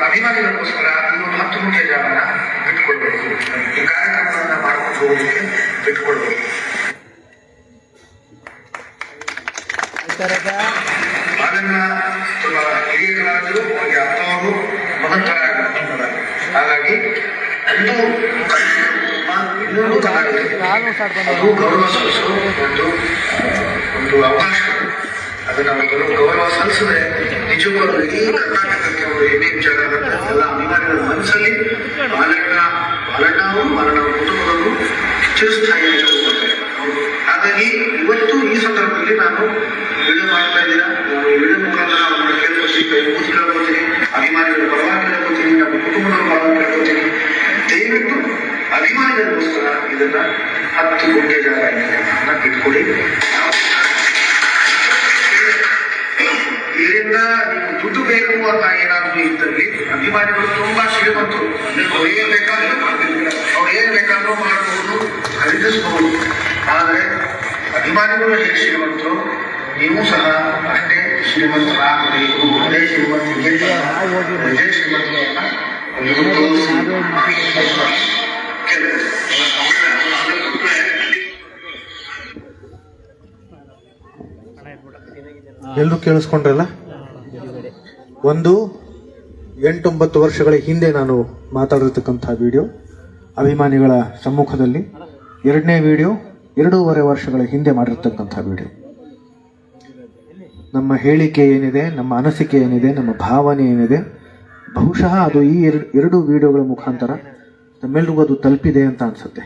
ಅಭಿಮಾನಿಗಳಿಗೋಸ್ಕರ ಈ ಒಂದು 10 ಗುಂಟೆ ಜಾಗನ ಬಿಟ್ಟುಕೊಡ್ಬೇಕು. ಈ ಕಾರ್ಯಕ್ರಮಗಳನ್ನ ಮಾಡ್ಕೊಂಡು ಹೋಗೋದಕ್ಕೆ ಬಿಟ್ಟುಕೊಡ್ಬೇಕು. ಅದನ್ನ ಹಿರಿಯ ಕಲಾವಿದರು ಅವರಿಗೆ ಅರ್ಥವರು ಮಹತ್ತರ ಆಗಿರ್ತಾರೆ. ಹಾಗಾಗಿ ಇನ್ನೊಂದು ಕಲಾವಿದರಿಗೆ ಅದು ಗೌರವ ಸಲ್ಲಿಸಲು ಒಂದು ಅವಕಾಶ. ಅದನ್ನ ಗೌರವ ಸಲ್ಲಿಸಿದ್ರೆ ನಿಜಕ್ಕೂ ಇಡೀ ಕರ್ನಾಟಕಕ್ಕೆ ಒಂದು ಹೆಮ್ಮೆ ವಿಚಾರ ಆಗುತ್ತೆ. ಎಲ್ಲ ಅಭಿಮಾನಿಗಳ ಮನಸ್ಸಲ್ಲಿ ಬಾಲಣ್ಣ ಅವರು, ಬಾಲಣ್ಣ ಕುಟುಂಬದವರು ಚಿರಸ್ಥಾಯಿಯಾಗಿ ಹೋಗ್ತಾರೆ. ಹಾಗಾಗಿ ಇವತ್ತು ಈ ಸಂದರ್ಭದಲ್ಲಿ ನಾನು ವಿಡಿಯೋ ಮಾಡ್ತಾ ಇದ್ದೀರಾ, ನಾನು ಈ ವಿಡಿಯೋ ಮುಖಾಂತರ ಅವ್ರನ್ನ ಕೇಳ್ಕೊತೀನಿ, ಕೇಳ್ಕೊತೀನಿ, ಅಭಿಮಾನಿಗಳ ಪರವಾಗಿ ಕೇಳ್ಕೊತೀನಿ, ನಮ್ಮ ಕುಟುಂಬದ ಪರವಾಗಿ ಕೇಳ್ಕೊತೀನಿ. ದಯವಿಟ್ಟು ಅಭಿಮಾನಿಗಳಿಗೋಸ್ಕರ ಇದನ್ನ 10 ಗುಂಟೆ ಜಾಗ ಬಿಟ್ಕೊಡಿ. ಇದರಿಂದ ನೀವು ದುಡ್ಡು ಬೇಕು ಅಂತ ಏನಾದ್ರು ಇದ್ದಲ್ಲಿ ಅಭಿಮಾನಿಗಳು ತುಂಬಾ ಶ್ರೀಮಂತರು. ಅವ್ರು ಏನ್ ಬೇಕಾದ್ರೂ ಮಾಡಬಹುದು, ಖರೀದಿಸಬಹುದು. ಆದರೆ ಅಭಿಮಾನಿಗಳು ಹೇಗೆ ಶ್ರೀಮಂತರು, ನೀವು ಸಹ ಅಷ್ಟೇ ಶ್ರೀಮಂತರಾಗಬೇಕು. ಅದೇ ಶ್ರೀಮಂತಿಗೆ ಅದೇ ಶ್ರೀಮಂತಿಯನ್ನ
ಎಲ್ಲರೂ ಕೇಳಿಸ್ಕೊಂಡ್ರಲ್ಲ. 8-9 ವರ್ಷಗಳ ಹಿಂದೆ ನಾನು ಮಾತಾಡಿರ್ತಕ್ಕಂಥ ವಿಡಿಯೋ ಅಭಿಮಾನಿಗಳ ಸಮ್ಮುಖದಲ್ಲಿ. 2ನೇ ವಿಡಿಯೋ 2.5 ವರ್ಷಗಳ ಹಿಂದೆ ಮಾಡಿರ್ತಕ್ಕಂಥ ವಿಡಿಯೋ. ನಮ್ಮ ಹೇಳಿಕೆ ಏನಿದೆ, ನಮ್ಮ ಅನಿಸಿಕೆ ಏನಿದೆ, ನಮ್ಮ ಭಾವನೆ ಏನಿದೆ, ಬಹುಶಃ ಅದು ಈ 2 ವಿಡಿಯೋಗಳ ಮುಖಾಂತರ ತಮ್ಮೆಲ್ರಿಗೂ ಅದು ತಲುಪಿದೆ ಅಂತ ಅನ್ಸುತ್ತೆ.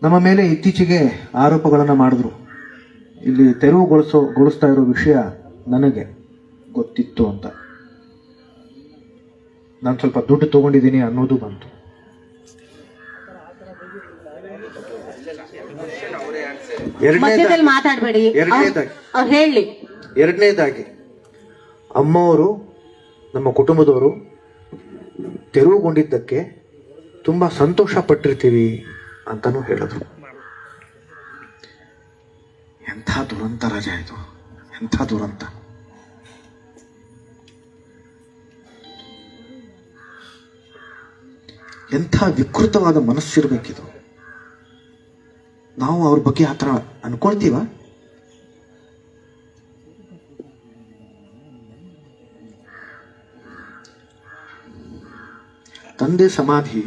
ನಮ್ಮ ಮೇಲೆ ಇತ್ತೀಚೆಗೆ ಆರೋಪಗಳನ್ನು ಮಾಡಿದ್ರು. ಇಲ್ಲಿ ತೆರವುಗೊಳಿಸ್ತಾ ಇರೋ ವಿಷಯ ನನಗೆ ಗೊತ್ತಿತ್ತು ಅಂತ. ನಾನು ಸ್ವಲ್ಪ ದುಡ್ಡು ತಗೊಂಡಿದ್ದೀನಿ ಅನ್ನೋದು ಬಂತು.
ಮಧ್ಯದಲ್ಲಿ ಮಾತಾಡಬೇಡಿ, ಹೇಳಿ.
ಎರಡನೇದಾಗಿ ಅಮ್ಮವರು ನಮ್ಮ ಕುಟುಂಬದವರು ತೆರವುಗೊಂಡಿದ್ದಕ್ಕೆ ತುಂಬಾ ಸಂತೋಷ ಪಟ್ಟಿರ್ತೀವಿ ಅಂತಾನು ಹೇಳಿದ್ರು. ಎಂಥ ದುರಂತ ರಾಜ ಇದು, ಎಂಥ ದುರಂತ. ಎಂಥ ವಿಕೃತವಾದ ಮನಸ್ಸಿರ್ಬೇಕಿದು. ನಾವು ಅವ್ರ ಬಗ್ಗೆ ಆ ಥರ ಅನ್ಕೊಳ್ತೀವ? ತಂದೆ ಸಮಾಧಿ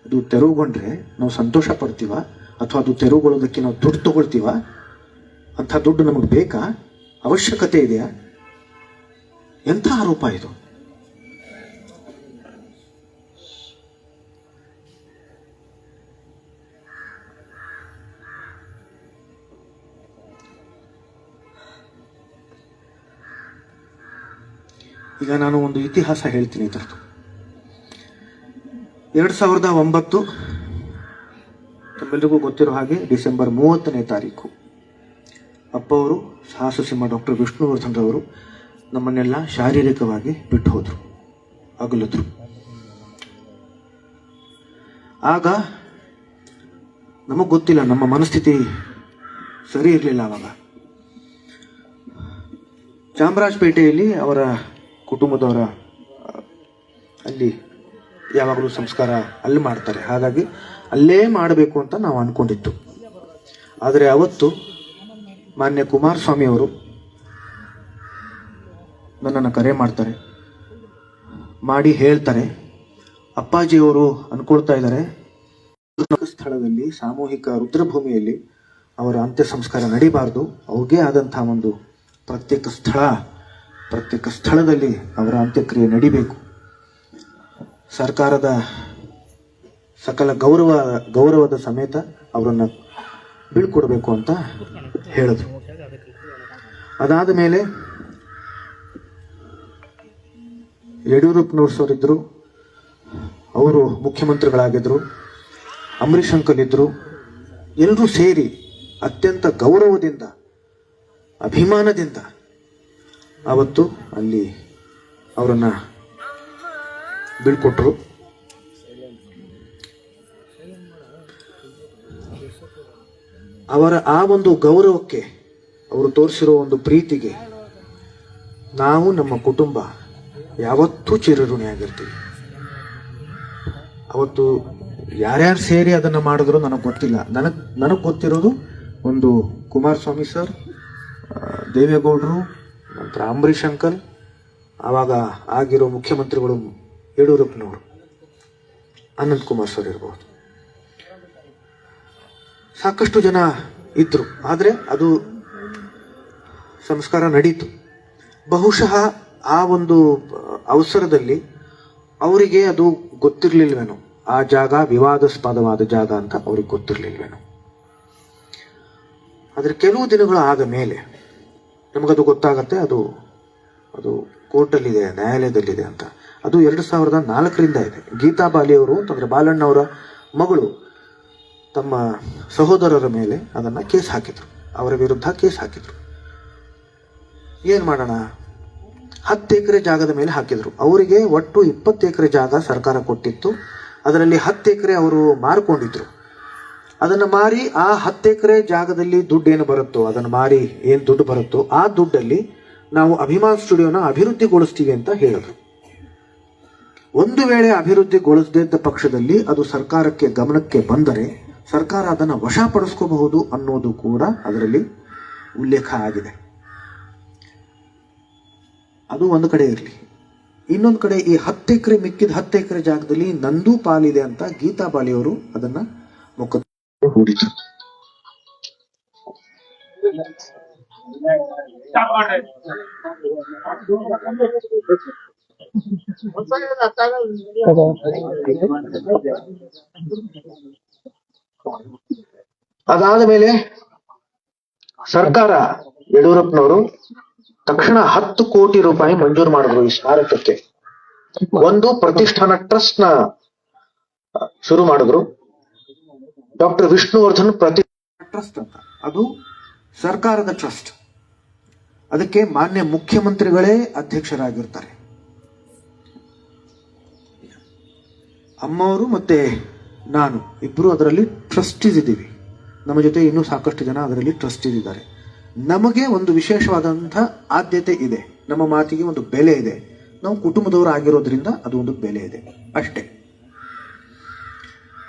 ಅದು ತೆರವುಗೊಂಡ್ರೆ ನಾವು ಸಂತೋಷ ಪಡ್ತೀವ, ಅಥವಾ ಅದು ತೆರವುಗೊಳ್ಳೋದಕ್ಕೆ ನಾವು ದುಡ್ಡು ತಗೊಳ್ತೀವ? ಅಂಥ ದುಡ್ಡು ನಮಗೆ ಬೇಕಾ? ಅವಶ್ಯಕತೆ ಇದೆಯಾ? ಎಂಥ ಆರೋಪ ಇದು. ಈಗ ನಾನು ಒಂದು ಇತಿಹಾಸ ಹೇಳ್ತೀನಿ ಇದರದ್ದು. 2009 ತಮ್ಮೆಲ್ಲರಿಗೂ ಗೊತ್ತಿರೋ ಹಾಗೆ ಡಿಸೆಂಬರ್ 30ನೇ ತಾರೀಕು ಅಪ್ಪ ಅವರು ಸಾಹಸ ಸಿಂಹ ಡಾಕ್ಟರ್ ವಿಷ್ಣುವರ್ಧನ್ ರವರು ನಮ್ಮನ್ನೆಲ್ಲ ಶಾರೀರಿಕವಾಗಿ ಬಿಟ್ಟು ಹೋದರು, ಅಗಲಿದ್ರು. ಆಗ ನಮಗೆ ಗೊತ್ತಿಲ್ಲ, ನಮ್ಮ ಮನಸ್ಥಿತಿ ಸರಿ ಇರಲಿಲ್ಲ. ಆವಾಗ ಚಾಮರಾಜಪೇಟೆಯಲ್ಲಿ ಅವರ ಕುಟುಂಬದವರ ಅಲ್ಲಿ ಯಾವಾಗಲೂ ಸಂಸ್ಕಾರ ಅಲ್ಲಿ ಮಾಡ್ತಾರೆ, ಹಾಗಾಗಿ ಅಲ್ಲೇ ಮಾಡಬೇಕು ಅಂತ ನಾವು ಅಂದ್ಕೊಂಡಿತ್ತು. ಆದರೆ ಅವತ್ತು ಮಾನ್ಯ ಕುಮಾರಸ್ವಾಮಿ ಅವರು ನನ್ನನ್ನು ಕರೆ ಮಾಡ್ತಾರೆ, ಮಾಡಿ ಹೇಳ್ತಾರೆ, ಅಪ್ಪಾಜಿಯವರು ಅನ್ಕೊಳ್ತಾ ಇದ್ದಾರೆ ಸ್ಥಳದಲ್ಲಿ ಸಾಮೂಹಿಕ ರುದ್ರಭೂಮಿಯಲ್ಲಿ ಅವರ ಅಂತ್ಯ ಸಂಸ್ಕಾರ ನಡೀಬಾರ್ದು, ಅವ್ರಿಗೆ ಆದಂತಹ ಒಂದು ಪ್ರತ್ಯೇಕ ಸ್ಥಳದಲ್ಲಿ ಅವರ ಅಂತ್ಯಕ್ರಿಯೆ ನಡಿಬೇಕು, ಸರ್ಕಾರದ ಸಕಲ ಗೌರವದ ಸಮೇತ ಅವರನ್ನು ಬೀಳ್ಕೊಡ್ಬೇಕು ಅಂತ ಹೇಳಿದ್ರು. ಅದಾದ ಮೇಲೆ ಯಡಿಯೂರಪ್ಪನವ್ರು ಸರ್ ಇದ್ರು, ಅವರು ಮುಖ್ಯಮಂತ್ರಿಗಳಾಗಿದ್ರು, ಅಂಬರೀಷ್ ಅಂಕಲ್ ಇದ್ರು. ಎಲ್ಲರೂ ಸೇರಿ ಅತ್ಯಂತ ಗೌರವದಿಂದ ಅಭಿಮಾನದಿಂದ ಅವತ್ತು ಅಲ್ಲಿ ಅವರನ್ನ ಬೀಳ್ಕೊಟ್ರು. ಅವರ ಆ ಒಂದು ಗೌರವಕ್ಕೆ, ಅವರು ತೋರಿಸಿರೋ ಒಂದು ಪ್ರೀತಿಗೆ ನಾವು ನಮ್ಮ ಕುಟುಂಬ ಯಾವತ್ತೂ ಚಿರಋಣಿಯಾಗಿರ್ತೀವಿ. ಅವತ್ತು ಯಾರ್ಯಾರು ಸೇರಿ ಅದನ್ನು ಮಾಡಿದ್ರು ನನಗೆ ಗೊತ್ತಿಲ್ಲ. ನನಗೆ ಗೊತ್ತಿರೋದು ಒಂದು ಕುಮಾರಸ್ವಾಮಿ ಸರ್, ದೇವೇಗೌಡರು, ನಂತರ ಅಂಬರೀಷ್ ಅಂಕಲ್, ಆವಾಗ ಆಗಿರೋ ಮುಖ್ಯಮಂತ್ರಿಗಳು ಯಡಿಯೂರಪ್ಪನವರು, ಅನಂತ್ ಕುಮಾರ್ ಸರ್ ಇರಬಹುದು, ಸಾಕಷ್ಟು ಜನ ಇದ್ರು. ಆದರೆ ಅದು ಸಂಸ್ಕಾರ ನಡೀತು. ಬಹುಶಃ ಆ ಒಂದು ಅವಸರದಲ್ಲಿ ಅವರಿಗೆ ಅದು ಗೊತ್ತಿರಲಿಲ್ವೇನೋ, ಆ ಜಾಗ ವಿವಾದಾಸ್ಪದವಾದ ಜಾಗ ಅಂತ ಅವ್ರಿಗೆ ಗೊತ್ತಿರಲಿಲ್ವೇನೋ. ಆದರೆ ಕೆಲವು ದಿನಗಳು ಆದ ಮೇಲೆ ನಮಗದು ಗೊತ್ತಾಗತ್ತೆ, ಅದು ಕೋರ್ಟಲ್ಲಿದೆ, ನ್ಯಾಯಾಲಯದಲ್ಲಿದೆ ಅಂತ. ಅದು 2004ರಿಂದ ಇದೆ. ಗೀತಾ ಬಾಲಿಯವರು ಅಂತಂದ್ರೆ ಬಾಲಣ್ಣವರ ಮಗಳು ತಮ್ಮ ಸಹೋದರರ ಮೇಲೆ ಅದನ್ನ ಕೇಸ್ ಹಾಕಿದ್ರು, ಅವರ ವಿರುದ್ಧ ಕೇಸ್ ಹಾಕಿದ್ರು. ಏನ್ ಮಾಡೋಣ, 10 ಎಕರೆ ಜಾಗದ ಮೇಲೆ ಹಾಕಿದ್ರು. ಅವರಿಗೆ ಒಟ್ಟು 20 ಎಕರೆ ಜಾಗ ಸರ್ಕಾರ ಕೊಟ್ಟಿತ್ತು. ಅದರಲ್ಲಿ 10 ಎಕರೆ ಅವರು ಮಾರ್ಕೊಂಡಿದ್ರು. ಅದನ್ನು ಮಾರಿ ಆ 10 ಎಕರೆ ಜಾಗದಲ್ಲಿ ದುಡ್ಡು ಏನು ಬರುತ್ತೋ, ಅದನ್ನು ಮಾರಿ ಏನು ದುಡ್ಡು ಬರುತ್ತೋ ಆ ದುಡ್ಡಲ್ಲಿ ನಾವು ಅಭಿಮಾನ್ ಸ್ಟುಡಿಯೋನ ಅಭಿವೃದ್ಧಿಗೊಳಿಸ್ತೀವಿ ಅಂತ ಹೇಳಿದ್ರು. ಒಂದು ವೇಳೆ ಅಭಿವೃದ್ಧಿಗೊಳಿಸದಿದ್ದ ಪಕ್ಷದಲ್ಲಿ ಅದು ಸರ್ಕಾರಕ್ಕೆ ಗಮನಕ್ಕೆ ಬಂದರೆ ಸರ್ಕಾರ ಅದನ್ನು ವಶಪಡಿಸ್ಕೋಬಹುದು ಅನ್ನೋದು ಕೂಡ ಅದರಲ್ಲಿ ಉಲ್ಲೇಖ ಆಗಿದೆ. ಅದು ಒಂದು ಕಡೆ ಇರಲಿ. ಇನ್ನೊಂದು ಕಡೆ ಈ 10 ಎಕರೆ ಮಿಕ್ಕಿದ 10 ಎಕರೆ ಜಾಗದಲ್ಲಿ ನಂದು ಪಾಲಿದೆ ಅಂತ ಗೀತಾ ಬಾಲಿಯವರು ಅದನ್ನ ಮೊಕದ್ದಮೆ ಹೂಡಿದ್ರು. ಅದಾದ ಮೇಲೆ ಸರ್ಕಾರ ಯಡಿಯೂರಪ್ಪನವರು ತಕ್ಷಣ 10 ಕೋಟಿ ರೂಪಾಯಿ ಮಂಜೂರು ಮಾಡಿದ್ರು ಈ ಸ್ಮಾರಕಕ್ಕೆ. ಒಂದು ಪ್ರತಿಷ್ಠಾನ ಟ್ರಸ್ಟ್ ನ ಶುರು ಮಾಡಿದ್ರು. ಡಾಕ್ಟರ್ ವಿಷ್ಣುವರ್ಧನ್ ಟ್ರಸ್ಟ್ ಅಂತ, ಅದು ಸರ್ಕಾರದ ಟ್ರಸ್ಟ್. ಅದಕ್ಕೆ ಮಾನ್ಯ ಮುಖ್ಯಮಂತ್ರಿಗಳೇ ಅಧ್ಯಕ್ಷರಾಗಿರ್ತಾರೆ. ಅಮ್ಮವರು ಮತ್ತೆ ನಾನು ಇಬ್ರು ಅದರಲ್ಲಿ ಟ್ರಸ್ಟೀಸ್ ಇದ್ದೀವಿ. ನಮ್ಮ ಜೊತೆ ಇನ್ನೂ ಸಾಕಷ್ಟು ಜನ ಅದರಲ್ಲಿ ಟ್ರಸ್ಟೀಸ್ ಇದ್ದಾರೆ. ನಮಗೆ ಒಂದು ವಿಶೇಷವಾದಂತಹ ಆದ್ಯತೆ ಇದೆ, ನಮ್ಮ ಮಾತಿಗೆ ಒಂದು ಬೆಲೆ ಇದೆ. ನಾವು ಕುಟುಂಬದವರು ಆಗಿರೋದ್ರಿಂದ ಅದು ಒಂದು ಬೆಲೆ ಇದೆ ಅಷ್ಟೇ.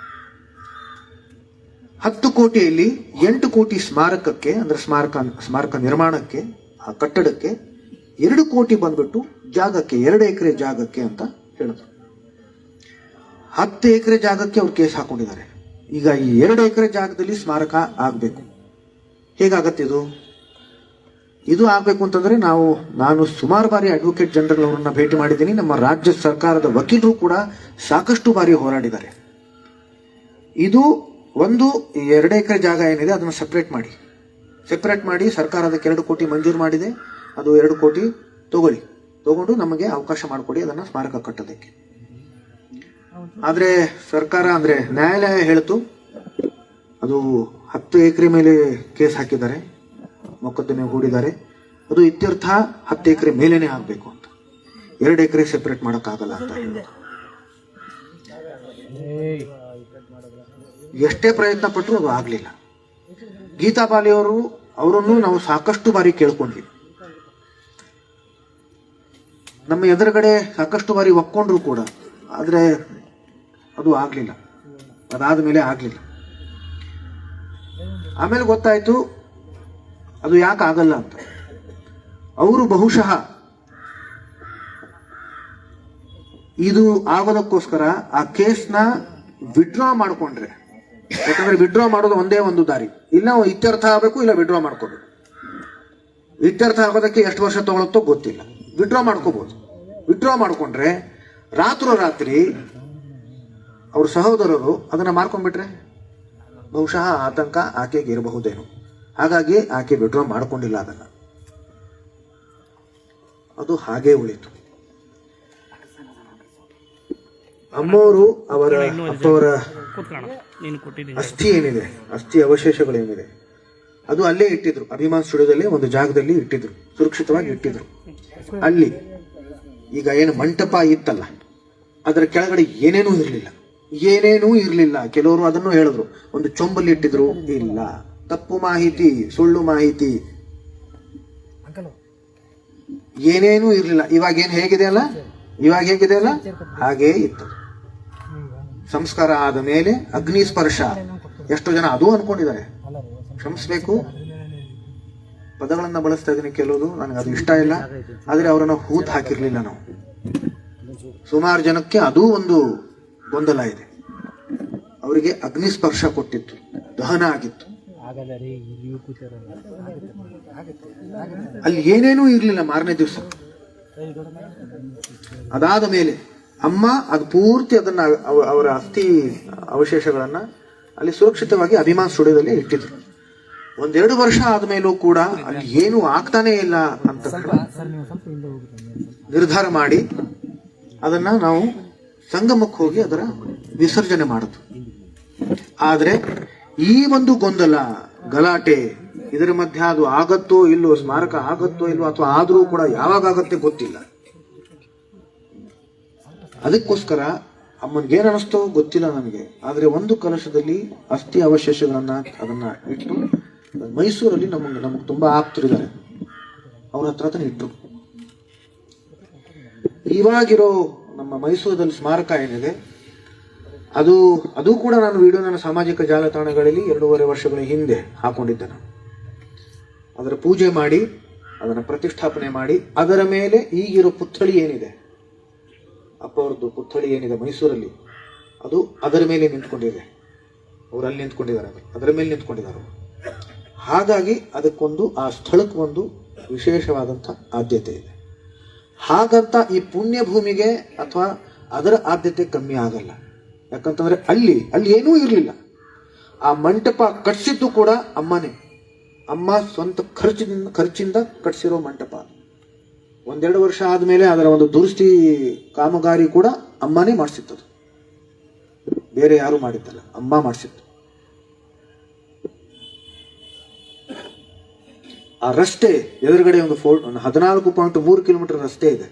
10 ಕೋಟಿಯಲ್ಲಿ 8 ಕೋಟಿ ಸ್ಮಾರಕಕ್ಕೆ, ಅಂದ್ರೆ ಸ್ಮಾರಕ ನಿರ್ಮಾಣಕ್ಕೆ, ಆ ಕಟ್ಟಡಕ್ಕೆ 2 ಕೋಟಿ ಬಂದ್ಬಿಟ್ಟು ಜಾಗಕ್ಕೆ, 2 ಎಕರೆ ಜಾಗಕ್ಕೆ ಅಂತ ಹೇಳಿದ್ರು. 10 ಎಕರೆ ಜಾಗಕ್ಕೆ ಅವ್ರು ಕೇಸ್ ಹಾಕೊಂಡಿದ್ದಾರೆ. ಈಗ ಈ 2 ಎಕರೆ ಜಾಗದಲ್ಲಿ ಸ್ಮಾರಕ ಆಗ್ಬೇಕು. ಹೇಗಾಗತ್ತೆ ಇದು ಆಗ್ಬೇಕು ಅಂತಂದ್ರೆ ನಾನು ಸುಮಾರು ಬಾರಿ ಅಡ್ವೊಕೇಟ್ ಜನರಲ್ ಅವರನ್ನ ಭೇಟಿ ಮಾಡಿದ್ದೀನಿ. ನಮ್ಮ ರಾಜ್ಯ ಸರ್ಕಾರದ ವಕೀಲರು ಕೂಡ ಸಾಕಷ್ಟು ಬಾರಿ ಹೋರಾಡಿದ್ದಾರೆ. ಇದು ಒಂದು 2 ಎಕರೆ ಜಾಗ ಏನಿದೆ ಅದನ್ನು ಸೆಪರೇಟ್ ಮಾಡಿ ಸರ್ಕಾರ ಅದಕ್ಕೆ 2 ಕೋಟಿ ಮಂಜೂರು ಮಾಡಿದೆ. ಅದು 2 ಕೋಟಿ ತಗೊಂಡು ನಮಗೆ ಅವಕಾಶ ಮಾಡಿಕೊಡಿ ಅದನ್ನ ಸ್ಮಾರಕ ಕಟ್ಟೋದಕ್ಕೆ. ಆದ್ರೆ ಸರ್ಕಾರ ಅಂದ್ರೆ ನ್ಯಾಯಾಲಯ ಹೇಳ್ತು ಅದು 10 ಎಕರೆ ಮೇಲೆ ಕೇಸ್ ಹಾಕಿದ್ದಾರೆ, ಮೊಕದ್ದಮೆ ಹೂಡಿದ್ದಾರೆ. ಅದು ಇತ್ಯರ್ಥ 10 ಎಕರೆ ಮೇಲೇನೆ ಆಗ್ಬೇಕು ಅಂತ, 2 ಎಕರೆ ಸೆಪರೇಟ್ ಮಾಡಕ್ಕಾಗಲ್ಲ ಅಂತ ಹೇಳಿದ್ರು. ಎಷ್ಟೇ ಪ್ರಯತ್ನ ಪಟ್ಟರು ಅದು ಆಗ್ಲಿಲ್ಲ. ಗೀತಾ ಬಾಲಿ ಅವರನ್ನು ನಾವು ಸಾಕಷ್ಟು ಬಾರಿ ಕೇಳ್ಕೊಂಡ್ವಿ. ನಮ್ಮ ಎದುರುಗಡೆ ಸಾಕಷ್ಟು ಬಾರಿ ಒಕ್ಕೊಂಡ್ರು ಕೂಡ, ಆದ್ರೆ ಅದು ಆಗ್ಲಿಲ್ಲ. ಅದಾದ ಮೇಲೆ ಆಗ್ಲಿಲ್ಲ. ಆಮೇಲೆ ಗೊತ್ತಾಯ್ತು ಅದು ಯಾಕೆ ಆಗಲ್ಲ ಅಂತ. ಅವರು ಬಹುಶಃ ಇದು ಆಗೋದಕ್ಕೋಸ್ಕರ ಆ ಕೇಸ್ನ ವಿಡ್ರಾ ಮಾಡ್ಕೊಂಡ್ರೆ, ಯಾಕಂದ್ರೆ ವಿಡ್ರಾ ಮಾಡೋದು ಒಂದೇ ಒಂದು ದಾರಿ, ಇಲ್ಲ ಇತ್ಯರ್ಥ ಆಗಬೇಕು ಇಲ್ಲ ವಿಡ್ರಾ ಮಾಡ್ಕೋಬೇಕು. ಇತ್ಯರ್ಥ ಆಗೋದಕ್ಕೆ ಎಷ್ಟು ವರ್ಷ ತಗೊಳುತ್ತೋ ಗೊತ್ತಿಲ್ಲ, ವಿಡ್ರಾ ಮಾಡ್ಕೋಬಹುದು. ವಿಡ್ರಾ ಮಾಡ್ಕೊಂಡ್ರೆ ರಾತ್ರಿ ಅವ್ರ ಸಹೋದರರು ಅದನ್ನ ಮಾರ್ಕೊಂಡ್ಬಿಟ್ರೆ ಬಹುಶಃ ಆತಂಕ ಆಕೆಗೆ ಇರಬಹುದೇನು. ಹಾಗಾಗಿ ಆಕೆ ವಿಡ್ರಾ ಮಾಡ್ಕೊಂಡಿಲ್ಲ ಅದನ್ನ, ಅದು ಹಾಗೇ ಉಳಿತು. ಅಮ್ಮವರು ಅಪ್ಪವರ ಅಸ್ಥಿ ಏನಿದೆ, ಅಸ್ಥಿ ಅವಶೇಷಗಳೇನಿದೆ ಅದು ಅಲ್ಲೇ ಇಟ್ಟಿದ್ರು. ಅಭಿಮಾನ್ ಸ್ಟುಡಿಯೋದಲ್ಲೇ ಒಂದು ಜಾಗದಲ್ಲಿ ಇಟ್ಟಿದ್ರು, ಸುರಕ್ಷಿತವಾಗಿ ಇಟ್ಟಿದ್ರು. ಅಲ್ಲಿ ಈಗ ಏನು ಮಂಟಪ ಇತ್ತಲ್ಲ ಅದರ ಕೆಳಗಡೆ ಏನೇನೂ ಇರಲಿಲ್ಲ. ಕೆಲವರು ಅದನ್ನು ಹೇಳಿದ್ರು, ಒಂದು ಚೊಂಬಲ್ಲಿ ಇಟ್ಟಿದ್ರು. ಇಲ್ಲ, ತಪ್ಪು ಮಾಹಿತಿ, ಸುಳ್ಳು ಮಾಹಿತಿ, ಏನೇನೂ ಇರಲಿಲ್ಲ. ಇವಾಗ ಹೇಗಿದೆ ಅಲ್ಲ ಹಾಗೇ ಇತ್ತು. ಸಂಸ್ಕಾರ ಆದ ಮೇಲೆ ಅಗ್ನಿ ಸ್ಪರ್ಶ, ಎಷ್ಟು ಜನ ಅದು ಅನ್ಕೊಂಡಿದ್ದಾರೆ. ಕ್ಷಮಿಸ್ಬೇಕು, ಪದಗಳನ್ನ ಬಳಸ್ತಾ ಇದ್ದೀನಿ, ಕೆಲವುದು ನನಗೆ ಅದು ಇಷ್ಟ ಇಲ್ಲ. ಆದ್ರೆ ಅವರನ್ನ ಹೂತ್ ಹಾಕಿರ್ಲಿಲ್ಲ ನಾವು. ಸುಮಾರು ಜನಕ್ಕೆ ಅದೂ ಒಂದು ಗೊಂದಲ ಇದೆ. ಅವರಿಗೆ ಅಗ್ನಿ ಸ್ಪರ್ಶ ಕೊಟ್ಟಿತ್ತು, ದಹನ ಆಗಿತ್ತು. ಅಲ್ಲಿ ಏನೇನೂ ಇರ್ಲಿಲ್ಲ ಮಾರನೇ ದಿವಸ. ಅದಾದ ಮೇಲೆ ಅಮ್ಮ ಅದು ಪೂರ್ತಿ ಅದನ್ನ ಅವರ ಅಸ್ಥಿ ಅವಶೇಷಗಳನ್ನ ಅಲ್ಲಿ ಸುರಕ್ಷಿತವಾಗಿ ಅಭಿಮಾನ್ ಸ್ಟುಡಿಯೋದಲ್ಲಿ ಇಟ್ಟಿದ್ರು. 1-2 ವರ್ಷ ಆದ್ಮೇಲೂ ಕೂಡ ಅಲ್ಲಿ ಏನು ಆಗ್ತಾನೆ ಇಲ್ಲ ಅಂತ ನಿರ್ಧಾರ ಮಾಡಿ ಅದನ್ನ ನಾವು ಸಂಗಮಕ್ಕೆ ಹೋಗಿ ಅದರ ವಿಸರ್ಜನೆ ಮಾಡಿದ್ವು. ಆದ್ರೆ ಈ ಒಂದು ಗೊಂದಲ, ಗಲಾಟೆ, ಇದರ ಮಧ್ಯೆ ಅದು ಆಗತ್ತೋ ಇಲ್ಲೋ, ಸ್ಮಾರಕ ಆಗತ್ತೋ ಇಲ್ಲೋ, ಅಥವಾ ಆದ್ರೂ ಕೂಡ ಯಾವಾಗ ಆಗತ್ತೆ ಗೊತ್ತಿಲ್ಲ. ಅದಕ್ಕೋಸ್ಕರ ಅಮ್ಮನ್ಗೇನ್ ಅನಿಸ್ತೋ ಗೊತ್ತಿಲ್ಲ ನನಗೆ. ಆದ್ರೆ ಒಂದು ಕಲಶದಲ್ಲಿ ಅಸ್ಥಿ ಅವಶೇಷಗಳನ್ನ ಅದನ್ನ ಇಟ್ಟು ಮೈಸೂರಲ್ಲಿ ನಮಗೆ ತುಂಬಾ ಆಪ್ತರಿದ್ದಾರೆ, ಅವ್ರ ಹತ್ರ ಇಟ್ರು. ಇವಾಗಿರೋ ನಮ್ಮ ಮೈಸೂರಲ್ಲಿ ಸ್ಮಾರಕ ಏನಿದೆ ಅದು ಕೂಡ ನಾನು ವಿಡಿಯೋ ನನ್ನ ಸಾಮಾಜಿಕ ಜಾಲತಾಣಗಳಲ್ಲಿ 2.5 ವರ್ಷಗಳ ಹಿಂದೆ ಹಾಕೊಂಡಿದ್ದೆ. ನಾನು ಅದರ ಪೂಜೆ ಮಾಡಿ ಅದನ್ನ ಪ್ರತಿಷ್ಠಾಪನೆ ಮಾಡಿ ಅದರ ಮೇಲೆ ಈಗಿರೋ ಪುತ್ಥಳಿ ಏನಿದೆ, ಅಪ್ಪ ಅವ್ರದ್ದು ಪುತ್ಥಳಿ ಏನಿದೆ ಮೈಸೂರಲ್ಲಿ, ಅದು ಅದರ ಮೇಲೆ ನಿಂತ್ಕೊಂಡಿದೆ. ಅವ್ರು ಅಲ್ಲಿ ನಿಂತ್ಕೊಂಡಿದ್ದಾರೆ, ಅದರ ಮೇಲೆ ನಿಂತ್ಕೊಂಡಿದ್ದಾರೆ. ಹಾಗಾಗಿ ಅದಕ್ಕೊಂದು, ಆ ಸ್ಥಳಕ್ಕೊಂದು ವಿಶೇಷವಾದಂಥ ಆದ್ಯತೆ ಇದೆ. ಹಾಗಂತ ಈ ಪುಣ್ಯ ಭೂಮಿಗೆ ಅಥವಾ ಅದರ ಆದ್ಯತೆ ಕಮ್ಮಿ ಆಗಲ್ಲ. ಯಾಕಂತಂದ್ರೆ ಅಲ್ಲಿ ಏನೂ ಇರಲಿಲ್ಲ. ಆ ಮಂಟಪ ಕಟ್ಸಿದ್ದು ಕೂಡ ಅಮ್ಮನೇ. ಅಮ್ಮ ಸ್ವಂತ ಖರ್ಚಿಂದ ಕಟ್ಸಿರೋ ಮಂಟಪ. 1-2 ವರ್ಷ ಆದ್ಮೇಲೆ ಅದರ ಒಂದು ದುರಸ್ತಿ ಕಾಮಗಾರಿ ಕೂಡ ಅಮ್ಮನೇ ಮಾಡಿಸಿತ್ತು. ಬೇರೆ ಯಾರು ಮಾಡಿದ್ದಲ್ಲ, ಅಮ್ಮ ಮಾಡಿಸಿತ್ತು. ಆ ರಸ್ತೆ ಎದುರುಗಡೆ ಒಂದು 14.3 ಕಿಲೋಮೀಟರ್ ರಸ್ತೆ ಇದೆ.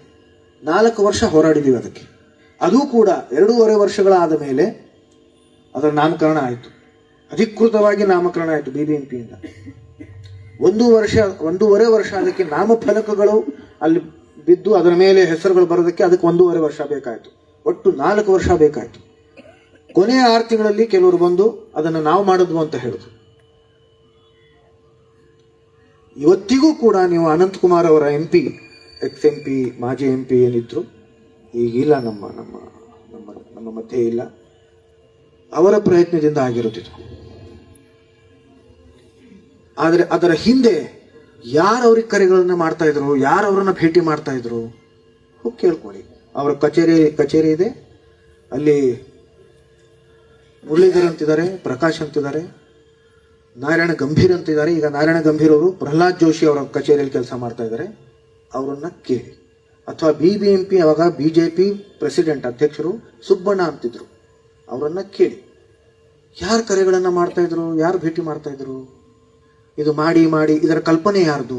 4 ವರ್ಷ ಹೋರಾಡಿದೀವಿ ಅದಕ್ಕೆ. ಅದು ಕೂಡ 2.5 ವರ್ಷಗಳಾದ ಮೇಲೆ ಅದರ ನಾಮಕರಣ ಆಯಿತು. ಅಧಿಕೃತವಾಗಿ ನಾಮಕರಣ ಆಯಿತು BBMPಯಿಂದ. 1.5 ವರ್ಷ ಅದಕ್ಕೆ ನಾಮಫಲಕಗಳು ಅಲ್ಲಿ ಬಿದ್ದು ಅದರ ಮೇಲೆ ಹೆಸರುಗಳು ಬರೋದಕ್ಕೆ ಅದಕ್ಕೆ 1.5 ವರ್ಷ ಬೇಕಾಯಿತು. ಒಟ್ಟು 4 ವರ್ಷ ಬೇಕಾಯಿತು. ಕೊನೆಯ 6 ತಿಂಗಳಲ್ಲಿ ಕೆಲವರು ಬಂದು ಅದನ್ನು ನಾವು ಮಾಡಿದ್ವು ಅಂತ ಹೇಳಿದ್ರು. ಇವತ್ತಿಗೂ ಕೂಡ ನೀವು ಅನಂತಕುಮಾರ್ ಅವರ MP, ex-MP, ಮಾಜಿ MP ಏನಿದ್ರು ಈಗಿಲ್ಲ, ನಮ್ಮ ಮಧ್ಯೆ ಇಲ್ಲ, ಅವರ ಪ್ರಯತ್ನದಿಂದ ಆಗಿರುತ್ತಿತ್ತು. ಆದರೆ ಅದರ ಹಿಂದೆ ಯಾರು ಅವ್ರಿಗೆ ಕರೆಗಳನ್ನ ಮಾಡ್ತಾ ಇದ್ರು, ಯಾರು ಅವರನ್ನ ಭೇಟಿ ಮಾಡ್ತಾ ಇದ್ರು ಹೋಗಿ ಕೇಳ್ಕೊಳ್ಳಿ. ಅವರ ಕಚೇರಿ ಇದೆ, ಅಲ್ಲಿ ಮುರಳೀಧರ್ ಅಂತಿದ್ದಾರೆ, ಪ್ರಕಾಶ್ ಅಂತಿದ್ದಾರೆ, ನಾರಾಯಣ ಗಂಭೀರ್ ಅಂತಿದ್ದಾರೆ. ಈಗ ನಾರಾಯಣ ಗಂಭೀರ್ ಅವರು ಪ್ರಹ್ಲಾದ್ ಜೋಶಿ ಅವರ ಕಚೇರಿಯಲ್ಲಿ ಕೆಲಸ ಮಾಡ್ತಾ ಇದ್ದಾರೆ. ಅವರನ್ನ ಕೇಳಿ. ಅಥವಾ BBMP ಅವಾಗ BJP ಪ್ರೆಸಿಡೆಂಟ್ ಅಧ್ಯಕ್ಷರು ಸುಬ್ಬಣ್ಣ ಅಂತಿದ್ರು, ಅವರನ್ನ ಕೇಳಿ. ಯಾರು ಕರೆಗಳನ್ನ ಮಾಡ್ತಾ ಇದ್ರು, ಯಾರು ಭೇಟಿ ಮಾಡ್ತಾ ಇದ್ರು, ಇದು ಮಾಡಿ ಇದರ ಕಲ್ಪನೆ ಯಾರ್ದು,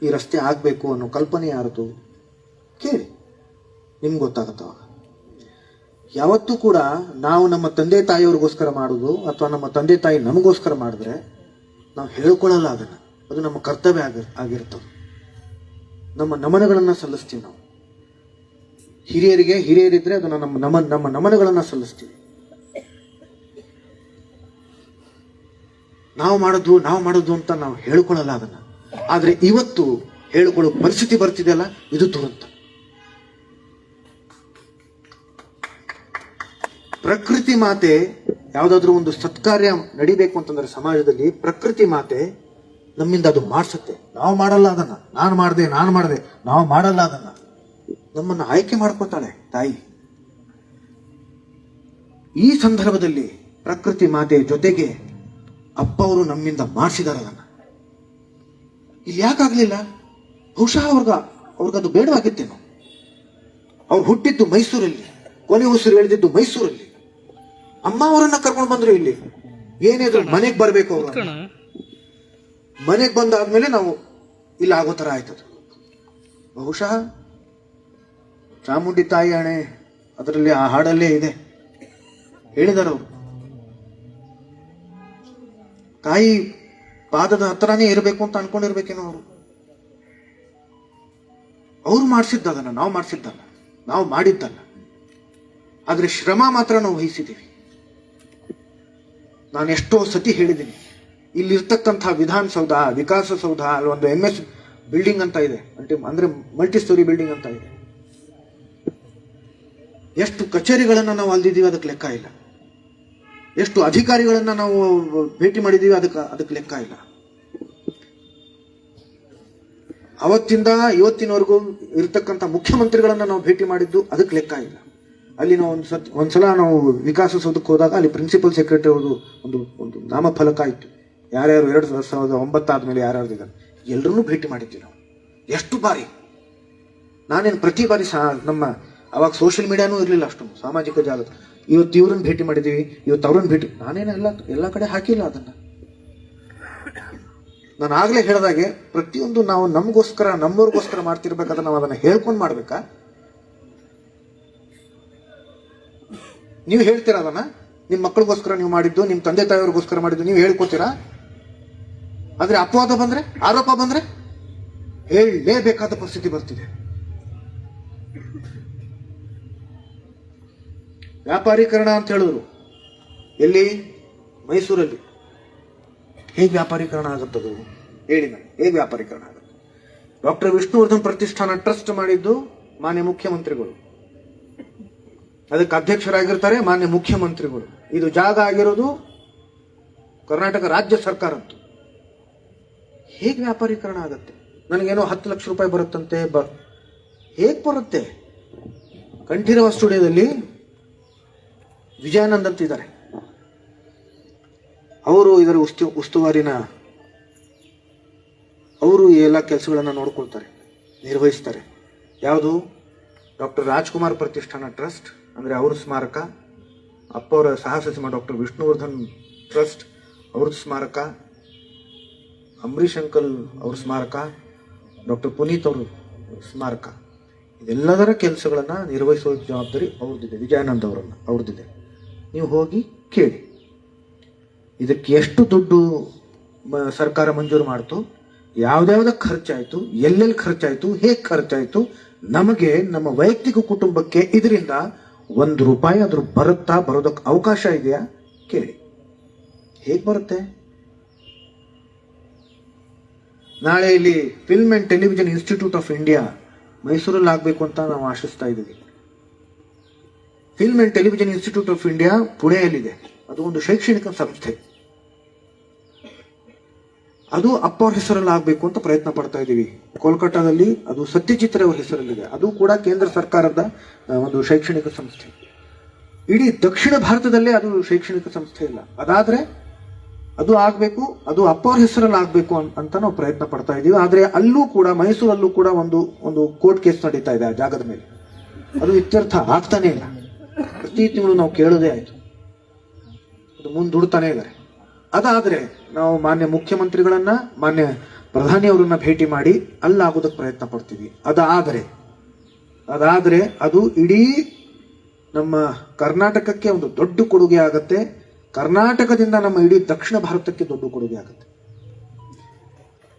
ಈ ರಸ್ತೆ ಆಗ್ಬೇಕು ಅನ್ನೋ ಕಲ್ಪನೆ ಯಾರ್ದು ಕೇಳಿ, ನಿಮ್ಗೆ ಗೊತ್ತಾಗತ್ತವಾಗ. ಯಾವತ್ತೂ ಕೂಡ ನಾವು ನಮ್ಮ ತಂದೆ ತಾಯಿಯವ್ರಿಗೋಸ್ಕರ ಮಾಡೋದು ಅಥವಾ ನಮ್ಮ ತಂದೆ ತಾಯಿ ನಮಗೋಸ್ಕರ ಮಾಡಿದ್ರೆ ನಾವು ಹೇಳ್ಕೊಳ್ಳಲ್ಲ ಅದನ್ನು. ಅದು ನಮ್ಮ ಕರ್ತವ್ಯ ಆಗಿರ್ತದೆ. ನಮ್ಮ ನಮನಗಳನ್ನು ಸಲ್ಲಿಸ್ತೀವಿ ನಾವು. ಹಿರಿಯರಿದ್ರೆ ಅದನ್ನು ನಮ್ಮ ನಮನಗಳನ್ನು ಸಲ್ಲಿಸ್ತೀವಿ. ನಾವು ಮಾಡೋದು ಅಂತ ನಾವು ಹೇಳ್ಕೊಳ್ಳಲ್ಲ ಅದನ್ನ. ಆದ್ರೆ ಇವತ್ತು ಹೇಳ್ಕೊಳ್ಳೋ ಪರಿಸ್ಥಿತಿ ಬರ್ತಿದೆಯಲ್ಲ, ಇದು ದುರಂತ. ಪ್ರಕೃತಿ ಮಾತೆ ಯಾವ್ದಾದ್ರು ಒಂದು ಸತ್ಕಾರ್ಯ ನಡಿಬೇಕು ಅಂತಂದ್ರೆ ಸಮಾಜದಲ್ಲಿ ಪ್ರಕೃತಿ ಮಾತೆ ನಮ್ಮಿಂದ ಅದು ಮಾಡಿಸುತ್ತೆ. ನಾವು ಮಾಡಲ್ಲ ಅದನ್ನ. ನಾನು ಮಾಡಿದೆ ನಾವು ಮಾಡಲ್ಲ ಅದನ್ನ. ನಮ್ಮನ್ನ ಆಯ್ಕೆ ಮಾಡ್ಕೊತಾಳೆ ತಾಯಿ. ಈ ಸಂದರ್ಭದಲ್ಲಿ ಪ್ರಕೃತಿ ಮಾತೆ ಜೊತೆಗೆ ಅಪ್ಪ ಅವರು ನಮ್ಮಿಂದ ಮಾಡಿಸಿದಾರೆ ಅದನ್ನ. ಇಲ್ಲಿ ಯಾಕಾಗ್ಲಿಲ್ಲ? ಬಹುಶಃ ಅವ್ರಿಗದು ಬೇಡವಾಗಿತ್ತೇನೋ. ಅವ್ರು ಹುಟ್ಟಿದ್ದು ಮೈಸೂರಲ್ಲಿ, ಕೊನೆ ಉಸಿರು ಎಳೆದಿದ್ದು ಮೈಸೂರಲ್ಲಿ. ಅಮ್ಮ ಅವರನ್ನ ಕರ್ಕೊಂಡು ಬಂದ್ರು ಇಲ್ಲಿ. ಏನಿದ್ರು ಮನೆಗೆ ಬರ್ಬೇಕು ಅವರು. ಮನೆಗೆ ಬಂದಾದ್ಮೇಲೆ ನಾವು ಇಲ್ಲಿ ಆಗೋ ತರ ಆಯ್ತದ. ಬಹುಶಃ ಚಾಮುಂಡಿ ತಾಯಿ ಹಣೆ ಅದರಲ್ಲಿ ಆ ಹಾಡಲ್ಲೇ ಇದೆ, ಹೇಳಿದಾರ ಅವರು. ತಾಯಿ ಪಾದದ ಹತ್ರನೇ ಇರಬೇಕು ಅಂತ ಅನ್ಕೊಂಡಿರ್ಬೇಕೇನೋ ಅವರು. ಅವ್ರು ಮಾಡಿಸಿದ್ದದನ್ನ, ನಾವು ಮಾಡಿಸಿದ್ದಲ್ಲ, ನಾವು ಮಾಡಿದ್ದಲ್ಲ. ಆದ್ರೆ ಶ್ರಮ ಮಾತ್ರ ನಾವು ವಹಿಸಿದ್ದೀವಿ. ನಾನು ಎಷ್ಟೋ ಸತಿ ಹೇಳಿದ್ದೀನಿ, ಇಲ್ಲಿರ್ತಕ್ಕಂಥ ವಿಧಾನಸೌಧ, ವಿಕಾಸಸೌಧ, ಅಲ್ಲಿ ಒಂದು MS ಬಿಲ್ಡಿಂಗ್ ಅಂತ ಇದೆ, ಅಂದ್ರೆ ಮಲ್ಟಿ ಸ್ಟೋರಿ ಬಿಲ್ಡಿಂಗ್ ಅಂತ ಇದೆ. ಎಷ್ಟು ಕಚೇರಿಗಳನ್ನ ನಾವು ಅಲ್ದಿದ್ದೀವಿ ಅದಕ್ಕೆ ಲೆಕ್ಕ ಇಲ್ಲ. ಎಷ್ಟು ಅಧಿಕಾರಿಗಳನ್ನ ನಾವು ಭೇಟಿ ಮಾಡಿದೀವಿ ಅದಕ್ಕೆ ಲೆಕ್ಕ ಇಲ್ಲ. ಅವತ್ತಿಂದ ಇವತ್ತಿನವರೆಗೂ ಇರತಕ್ಕಂಥ ಮುಖ್ಯಮಂತ್ರಿಗಳನ್ನ ನಾವು ಭೇಟಿ ಮಾಡಿದ್ದು ಅದಕ್ಕೆ ಲೆಕ್ಕ ಇಲ್ಲ. ಅಲ್ಲಿ ನಾವು ಒಂದ್ಸಲ ನಾವು ವಿಕಾಸಸೌಧಕ್ಕೆ ಹೋದಾಗ ಅಲ್ಲಿ ಪ್ರಿನ್ಸಿಪಲ್ ಸೆಕ್ರೆಟರಿ ಅವ್ರದ್ದು ಒಂದು ನಾಮಫಲಕ ಇತ್ತು. ಯಾರ್ಯಾರು 2009 ಆದ್ಮೇಲೆ ಯಾರ್ಯಾರು ಇದ್ದಾರೆ ಎಲ್ಲರನ್ನೂ ಭೇಟಿ ಮಾಡಿದ್ವಿ ನಾವು. ಎಷ್ಟು ಬಾರಿ, ನಾನೇನು ಪ್ರತಿ ಬಾರಿ ನಮ್ಮ ಅವಾಗ ಸೋಷಿಯಲ್ ಮೀಡಿಯಾನೂ ಇರಲಿಲ್ಲ ಅಷ್ಟೊಂದು, ಸಾಮಾಜಿಕ ಜಾಲ. ಇವತ್ತು ಇವ್ರನ್ನ ಭೇಟಿ ಮಾಡಿದೀವಿ, ಇವತ್ತು ಅವ್ರನ್ನ ಭೇಟಿ, ನಾನೇನು ಎಲ್ಲ ಕಡೆ ಹಾಕಿಲ್ಲ ಅದನ್ನ. ನಾನು ಆಗ್ಲೇ ಹೇಳಿದಾಗೆ ಪ್ರತಿಯೊಂದು ನಾವು ನಮ್ಮವ್ರಿಗೋಸ್ಕರ ಮಾಡ್ತಿರ್ಬೇಕಾದ್ರೆ ನಾವು ಅದನ್ನ ಹೇಳ್ಕೊಂಡು ಮಾಡ್ಬೇಕಾ? ನೀವು ಹೇಳ್ತೀರಾ ಅದನ್ನ? ನಿಮ್ಮ ಮಕ್ಕಳಿಗೋಸ್ಕರ ನೀವು ಮಾಡಿದ್ದು, ನಿಮ್ಮ ತಂದೆ ತಾಯಿಯವ್ರಿಗೋಸ್ಕರ ಮಾಡಿದ್ದು ನೀವು ಹೇಳ್ಕೊತೀರಾ? ಆದ್ರೆ ಅಪವಾದ ಬಂದ್ರೆ, ಆರೋಪ ಬಂದ್ರೆ ಹೇಳಲೇಬೇಕಾದ ಪರಿಸ್ಥಿತಿ ಬರ್ತಿದೆ. ವ್ಯಾಪಾರೀಕರಣ ಅಂತ ಹೇಳಿದ್ರು, ಎಲ್ಲಿ? ಮೈಸೂರಲ್ಲಿ. ಹೇಗೆ ವ್ಯಾಪಾರೀಕರಣ ಆಗುತ್ತದು ಹೇಳಿ ನನಗೆ, ಹೇಗೆ ವ್ಯಾಪಾರೀಕರಣ ಆಗುತ್ತೆ? ಡಾಕ್ಟರ್ ವಿಷ್ಣುವರ್ಧನ್ ಪ್ರತಿಷ್ಠಾನ ಟ್ರಸ್ಟ್ ಮಾಡಿದ್ದು ಮಾನ್ಯ ಮುಖ್ಯಮಂತ್ರಿಗಳು, ಅದಕ್ಕೆ ಅಧ್ಯಕ್ಷರಾಗಿರ್ತಾರೆ ಮಾನ್ಯ ಮುಖ್ಯಮಂತ್ರಿಗಳು. ಇದು ಜಾಗ ಆಗಿರೋದು ಕರ್ನಾಟಕ ರಾಜ್ಯ ಸರ್ಕಾರದ್ದು. ಹೇಗೆ ವ್ಯಾಪಾರೀಕರಣ ಆಗುತ್ತೆ? ನನಗೇನೋ 10 ಲಕ್ಷ ರೂಪಾಯಿ ಬರುತ್ತಂತೆ. ಹೇಗೆ ಬರುತ್ತೆ? ಕಂಠೀರವ ಸ್ಟುಡಿಯೋದಲ್ಲಿ ವಿಜಯಾನಂದ್ ಅಂತಿದ್ದಾರೆ, ಅವರು ಇದರ ಉಸ್ತುವಾರಿನ ಅವರು ಎಲ್ಲ ಕೆಲಸಗಳನ್ನು ನೋಡ್ಕೊಳ್ತಾರೆ, ನಿರ್ವಹಿಸ್ತಾರೆ. ಯಾವುದು? ಡಾಕ್ಟರ್ ರಾಜ್ಕುಮಾರ್ ಪ್ರತಿಷ್ಠಾನ ಟ್ರಸ್ಟ್, ಅಂದರೆ ಅವ್ರ ಸ್ಮಾರಕ, ಅಪ್ಪ ಅವರ ಸಾಹಸ ಸಿಂಹ ಡಾಕ್ಟರ್ ವಿಷ್ಣುವರ್ಧನ್ ಟ್ರಸ್ಟ್ ಅವ್ರ ಸ್ಮಾರಕ, ಅಂಬರೀಷ್ ಅಂಕಲ್ ಅವ್ರ ಸ್ಮಾರಕ, ಡಾಕ್ಟರ್ ಪುನೀತ್ ಅವ್ರ ಸ್ಮಾರಕ, ಇದೆಲ್ಲದರ ಕೆಲಸಗಳನ್ನು ನಿರ್ವಹಿಸುವ ಜವಾಬ್ದಾರಿ ಅವ್ರದ್ದಿದೆ. ವಿಜಯಾನಂದ್ ಅವ್ರದ್ದಿದೆ. ನೀವು ಹೋಗಿ ಕೇಳಿ, ಇದಕ್ಕೆ ಎಷ್ಟು ದುಡ್ಡು ಸರ್ಕಾರ ಮಂಜೂರು ಮಾಡ್ತು, ಯಾವ್ದಾವ್ದಕ್ಕೆ ಖರ್ಚಾಯಿತು, ಎಲ್ಲೆಲ್ಲಿ ಖರ್ಚಾಯಿತು, ಹೇಗೆ ಖರ್ಚಾಯಿತು, ನಮಗೆ ನಮ್ಮ ವೈಯಕ್ತಿಕ ಕುಟುಂಬಕ್ಕೆ ಇದರಿಂದ ₹1 ಅದ್ರ ಬರೋದಕ್ಕೆ ಅವಕಾಶ ಇದೆಯಾ ಕೇಳಿ. ಹೇಗೆ ಬರುತ್ತೆ? ನಾಳೆ ಇಲ್ಲಿ Film and Television Institute of India ಮೈಸೂರಲ್ಲಿ ಆಗಬೇಕು ಅಂತ ನಾವು ಆಶಿಸ್ತಾ ಇದ್ದೀವಿ. Film and Television Institute of India ಪುಣೆಯಲ್ಲಿದೆ. ಅದು ಒಂದು ಶೈಕ್ಷಣಿಕ ಸಂಸ್ಥೆ. ಅದು ಅಪ್ಪ ಅವ್ರ ಹೆಸರಲ್ಲಿ ಆಗಬೇಕು ಅಂತ ಪ್ರಯತ್ನ ಪಡ್ತಾ ಇದ್ದೀವಿ. ಕೋಲ್ಕತ್ತಾದಲ್ಲಿ ಅದು ಸತ್ಯಜಿತ್ ರೇ ಅವರ ಹೆಸರಲ್ಲಿದೆ. ಅದು ಕೂಡ ಕೇಂದ್ರ ಸರ್ಕಾರದ ಒಂದು ಶೈಕ್ಷಣಿಕ ಸಂಸ್ಥೆ. ಇಡೀ ದಕ್ಷಿಣ ಭಾರತದಲ್ಲೇ ಅದು ಶೈಕ್ಷಣಿಕ ಸಂಸ್ಥೆ ಇಲ್ಲ. ಅದಾದ್ರೆ ಅದು ಆಗಬೇಕು, ಅದು ಅಪ್ಪ ಅವ್ರ ಹೆಸರಲ್ಲಿ ಆಗಬೇಕು ಅಂತ ನಾವು ಪ್ರಯತ್ನ ಪಡ್ತಾ ಇದ್ದೀವಿ. ಆದರೆ ಅಲ್ಲೂ ಕೂಡ, ಮೈಸೂರಲ್ಲೂ ಕೂಡ ಒಂದು ಕೋರ್ಟ್ ಕೇಸ್ ನಡೀತಾ ಇದೆ ಆ ಜಾಗದ ಮೇಲೆ. ಅದು ಇತ್ಯರ್ಥ ಆಗ್ತಾನೆ ಇಲ್ಲ. ಪ್ರತಿ ತಿಂಗಳು ನಾವು ಕೇಳೋದೇ ಆಯ್ತು, ಅದು ಮುಂದೂಡ್ತಾನೆ ಇದ್ದಾರೆ. ಅದಾದ್ರೆ ನಾವು ಮಾನ್ಯ ಮುಖ್ಯಮಂತ್ರಿಗಳನ್ನ, ಮಾನ್ಯ ಪ್ರಧಾನಿಯವರನ್ನ ಭೇಟಿ ಮಾಡಿ ಅಲ್ಲಾಗೋದಕ್ಕೆ ಪ್ರಯತ್ನ ಪಡ್ತೀವಿ. ಅದಾದ್ರೆ ಅದು ಇಡೀ ನಮ್ಮ ಕರ್ನಾಟಕಕ್ಕೆ ಒಂದು ದೊಡ್ಡ ಕೊಡುಗೆ ಆಗತ್ತೆ. ಕರ್ನಾಟಕದಿಂದ ನಮ್ಮ ಇಡೀ ದಕ್ಷಿಣ ಭಾರತಕ್ಕೆ ದೊಡ್ಡ ಕೊಡುಗೆ ಆಗುತ್ತೆ.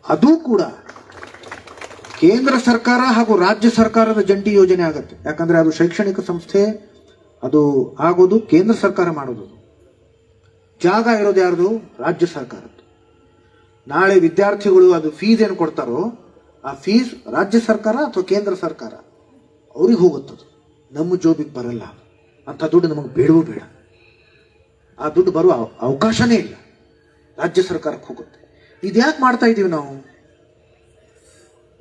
ಅದು ಕೂಡ ಕೇಂದ್ರ ಸರ್ಕಾರ ಹಾಗೂ ರಾಜ್ಯ ಸರ್ಕಾರದ ಜಂಟಿ ಯೋಜನೆ ಆಗುತ್ತೆ. ಯಾಕಂದ್ರೆ ಅದು ಶೈಕ್ಷಣಿಕ ಸಂಸ್ಥೆ, ಅದು ಆಗೋದು ಕೇಂದ್ರ ಸರ್ಕಾರ ಮಾಡೋದು. ಜಾಗ ಇರೋದು ಯಾರ್ದು? ರಾಜ್ಯ ಸರ್ಕಾರದ್ದು. ನಾಳೆ ವಿದ್ಯಾರ್ಥಿಗಳು ಅದು ಫೀಸ್ ಏನು ಕೊಡ್ತಾರೋ ಆ ಫೀಸ್ ರಾಜ್ಯ ಸರ್ಕಾರ ಅಥವಾ ಕೇಂದ್ರ ಸರ್ಕಾರ ಅವ್ರಿಗೆ ಹೋಗುತ್ತದು, ನಮ್ಮ ಜೋಬಿಗೆ ಬರಲ್ಲ. ಅಂತ ದುಡ್ಡು ನಮಗೆ ಬೇಡವೂ ಬೇಡ. ಆ ದುಡ್ಡು ಬರುವ ಅವಕಾಶನೇ ಇಲ್ಲ, ರಾಜ್ಯ ಸರ್ಕಾರಕ್ಕೆ ಹೋಗುತ್ತೆ. ಇದ್ಯಾಕೆ ಮಾಡ್ತಾ ಇದ್ದೀವಿ ನಾವು?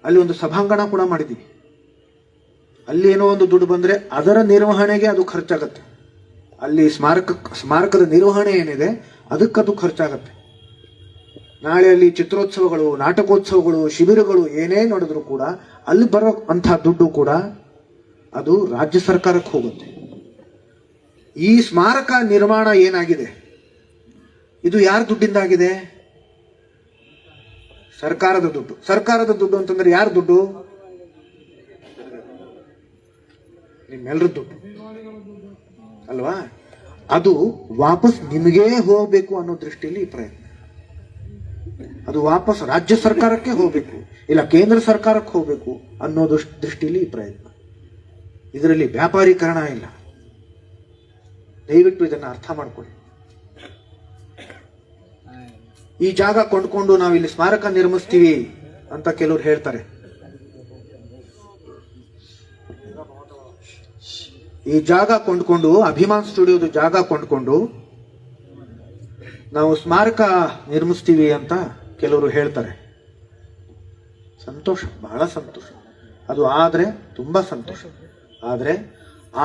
ಅಲ್ಲಿ ಒಂದು ಸಭಾಂಗಣ ಕೂಡ ಮಾಡಿದ್ದೀವಿ. ಅಲ್ಲಿ ಏನೋ ಒಂದು ದುಡ್ಡು ಬಂದ್ರೆ ಅದರ ನಿರ್ವಹಣೆಗೆ ಅದು ಖರ್ಚಾಗತ್ತೆ. ಅಲ್ಲಿ ಸ್ಮಾರಕದ ನಿರ್ವಹಣೆ ಏನಿದೆ ಅದಕ್ಕದು ಖರ್ಚಾಗತ್ತೆ. ನಾಳೆ ಅಲ್ಲಿ ಚಿತ್ರೋತ್ಸವಗಳು, ನಾಟಕೋತ್ಸವಗಳು, ಶಿಬಿರಗಳು ಏನೇ ನಡೆದ್ರು ಕೂಡ ಅಲ್ಲಿ ಬರೋ ಅಂಥ ದುಡ್ಡು ಕೂಡ ಅದು ರಾಜ್ಯ ಸರ್ಕಾರಕ್ಕೆ ಹೋಗುತ್ತೆ. ಈ ಸ್ಮಾರಕ ನಿರ್ಮಾಣ ಏನಾಗಿದೆ, ಇದು ಯಾರ ದುಡ್ಡಿಂದ ಆಗಿದೆ? ಸರ್ಕಾರದ ದುಡ್ಡು. ಸರ್ಕಾರದ ದುಡ್ಡು ಅಂತಂದ್ರೆ ಯಾರ ದುಡ್ಡು? ನಿಮ್ಮೆಲ್ಲರ ದುಡ್ಡು ಅಲ್ವಾ? ಅದು ವಾಪಸ್ ನಿಮಗೇ ಹೋಗ್ಬೇಕು ಅನ್ನೋ ದೃಷ್ಟಿಯಲ್ಲಿ ಈ ಪ್ರಯತ್ನ. ಅದು ವಾಪಸ್ ರಾಜ್ಯ ಸರ್ಕಾರಕ್ಕೆ ಹೋಗ್ಬೇಕು, ಇಲ್ಲ ಕೇಂದ್ರ ಸರ್ಕಾರಕ್ಕೆ ಹೋಗ್ಬೇಕು ಅನ್ನೋ ದೃಷ್ಟಿಯಲ್ಲಿ ಈ ಪ್ರಯತ್ನ. ಇದರಲ್ಲಿ ವ್ಯಾಪಾರೀಕರಣ ಇಲ್ಲ. ದಯವಿಟ್ಟು ಇದನ್ನು ಅರ್ಥ ಮಾಡ್ಕೊಳ್ಳಿ. ಈ ಜಾಗ ಕೊಂಡ್ಕೊಂಡು ನಾವು ಇಲ್ಲಿ ಸ್ಮಾರಕ ನಿರ್ಮಿಸ್ತೀವಿ ಅಂತ ಕೆಲವರು ಹೇಳ್ತಾರೆ. ಈ ಜಾಗ ಕೊಂಡ್ಕೊಂಡು, ಅಭಿಮಾನ್ ಸ್ಟುಡಿಯೋದ ಜಾಗ ಕೊಂಡ್ಕೊಂಡು ನಾವು ಸ್ಮಾರಕ ನಿರ್ಮಿಸ್ತೀವಿ ಅಂತ ಕೆಲವರು ಹೇಳ್ತಾರೆ. ಸಂತೋಷ, ಬಹಳ ಸಂತೋಷ. ಅದು ಆದ್ರೆ ತುಂಬಾ ಸಂತೋಷ. ಆದ್ರೆ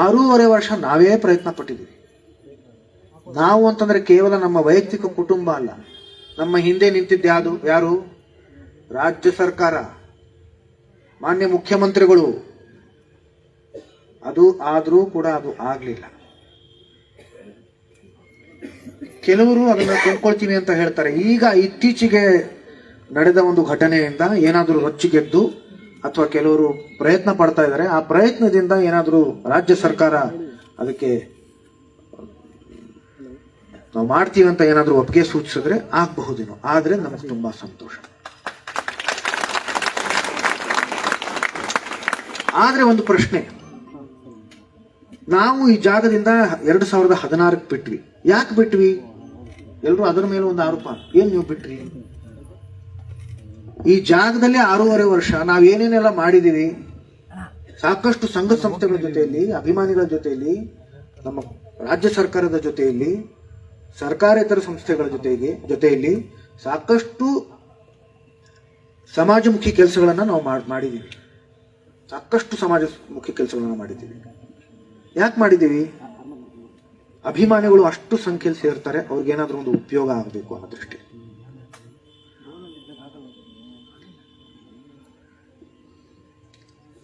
6.5 ವರ್ಷ ನಾವೇ ಪ್ರಯತ್ನ ಪಟ್ಟಿದ್ದೀವಿ. ನಾವು ಅಂತಂದ್ರೆ ಕೇವಲ ನಮ್ಮ ವೈಯಕ್ತಿಕ ಕುಟುಂಬ ಅಲ್ಲ, ನಮ್ಮ ಹಿಂದೆ ನಿಂತಿದ್ದು ಯಾರು? ರಾಜ್ಯ ಸರ್ಕಾರ, ಮಾನ್ಯ ಮುಖ್ಯಮಂತ್ರಿಗಳು. ಅದು ಆದ್ರೂ ಕೂಡ ಅದು ಆಗ್ಲಿಲ್ಲ. ಕೆಲವರು ಅದನ್ನ ಕೊಂಡ್ಕೊಳ್ತೀನಿ ಅಂತ ಹೇಳ್ತಾರೆ. ಈಗ ಇತ್ತೀಚೆಗೆ ನಡೆದ ಒಂದು ಘಟನೆಯಿಂದ ಏನಾದರೂ ರೊಚ್ಚಿಗೆದ್ದು ಅಥವಾ ಕೆಲವರು ಪ್ರಯತ್ನ ಪಡ್ತಾ ಇದ್ದಾರೆ. ಆ ಪ್ರಯತ್ನದಿಂದ ಏನಾದರೂ ರಾಜ್ಯ ಸರ್ಕಾರ ಅದಕ್ಕೆ ನಾವು ಮಾಡ್ತೀವಿ ಅಂತ ಏನಾದರೂ ಒಪ್ಪಿಗೆ ಸೂಚಿಸಿದ್ರೆ ಆಗಬಹುದೇನೋ. ಆದ್ರೆ ನಮಗೆ ತುಂಬಾ ಸಂತೋಷ. ಆದ್ರೆ ಒಂದು ಪ್ರಶ್ನೆ, ನಾವು ಈ ಜಾಗದಿಂದ 2016ಕ್ಕೆ ಬಿಟ್ವಿ. ಯಾಕೆ ಬಿಟ್ವಿ? ಎಲ್ಲರೂ ಅದರ ಮೇಲೆ ಒಂದು ಆರೋಪ, ಏನ್ ನೀವು ಬಿಟ್ರಿ? ಈ ಜಾಗದಲ್ಲಿ 6.5 ವರ್ಷ ನಾವೇನೇನೆಲ್ಲ ಮಾಡಿದೀವಿ. ಸಾಕಷ್ಟು ಸಂಘ ಸಂಸ್ಥೆಗಳ ಜೊತೆಯಲ್ಲಿ, ಅಭಿಮಾನಿಗಳ ಜೊತೆಯಲ್ಲಿ, ನಮ್ಮ ರಾಜ್ಯ ಸರ್ಕಾರದ ಜೊತೆಯಲ್ಲಿ, ಸರ್ಕಾರೇತರ ಸಂಸ್ಥೆಗಳ ಜೊತೆಯಲ್ಲಿ ಸಾಕಷ್ಟು ಸಮಾಜಮುಖಿ ಕೆಲಸಗಳನ್ನ ನಾವು ಮಾಡಿದೀವಿ. ಸಾಕಷ್ಟು ಸಮಾಜಮುಖಿ ಕೆಲಸಗಳನ್ನ ಮಾಡಿದ್ದೀವಿ. ಯಾಕೆ ಮಾಡಿದ್ದೀವಿ? ಅಭಿಮಾನಿಗಳು ಅಷ್ಟು ಸಂಖ್ಯೆಯಲ್ಲಿ ಸೇರ್ತಾರೆ, ಅವ್ರಿಗೇನಾದ್ರೂ ಒಂದು ಉಪಯೋಗ ಆಗಬೇಕು ಅನ್ನೋ ದೃಷ್ಟಿ.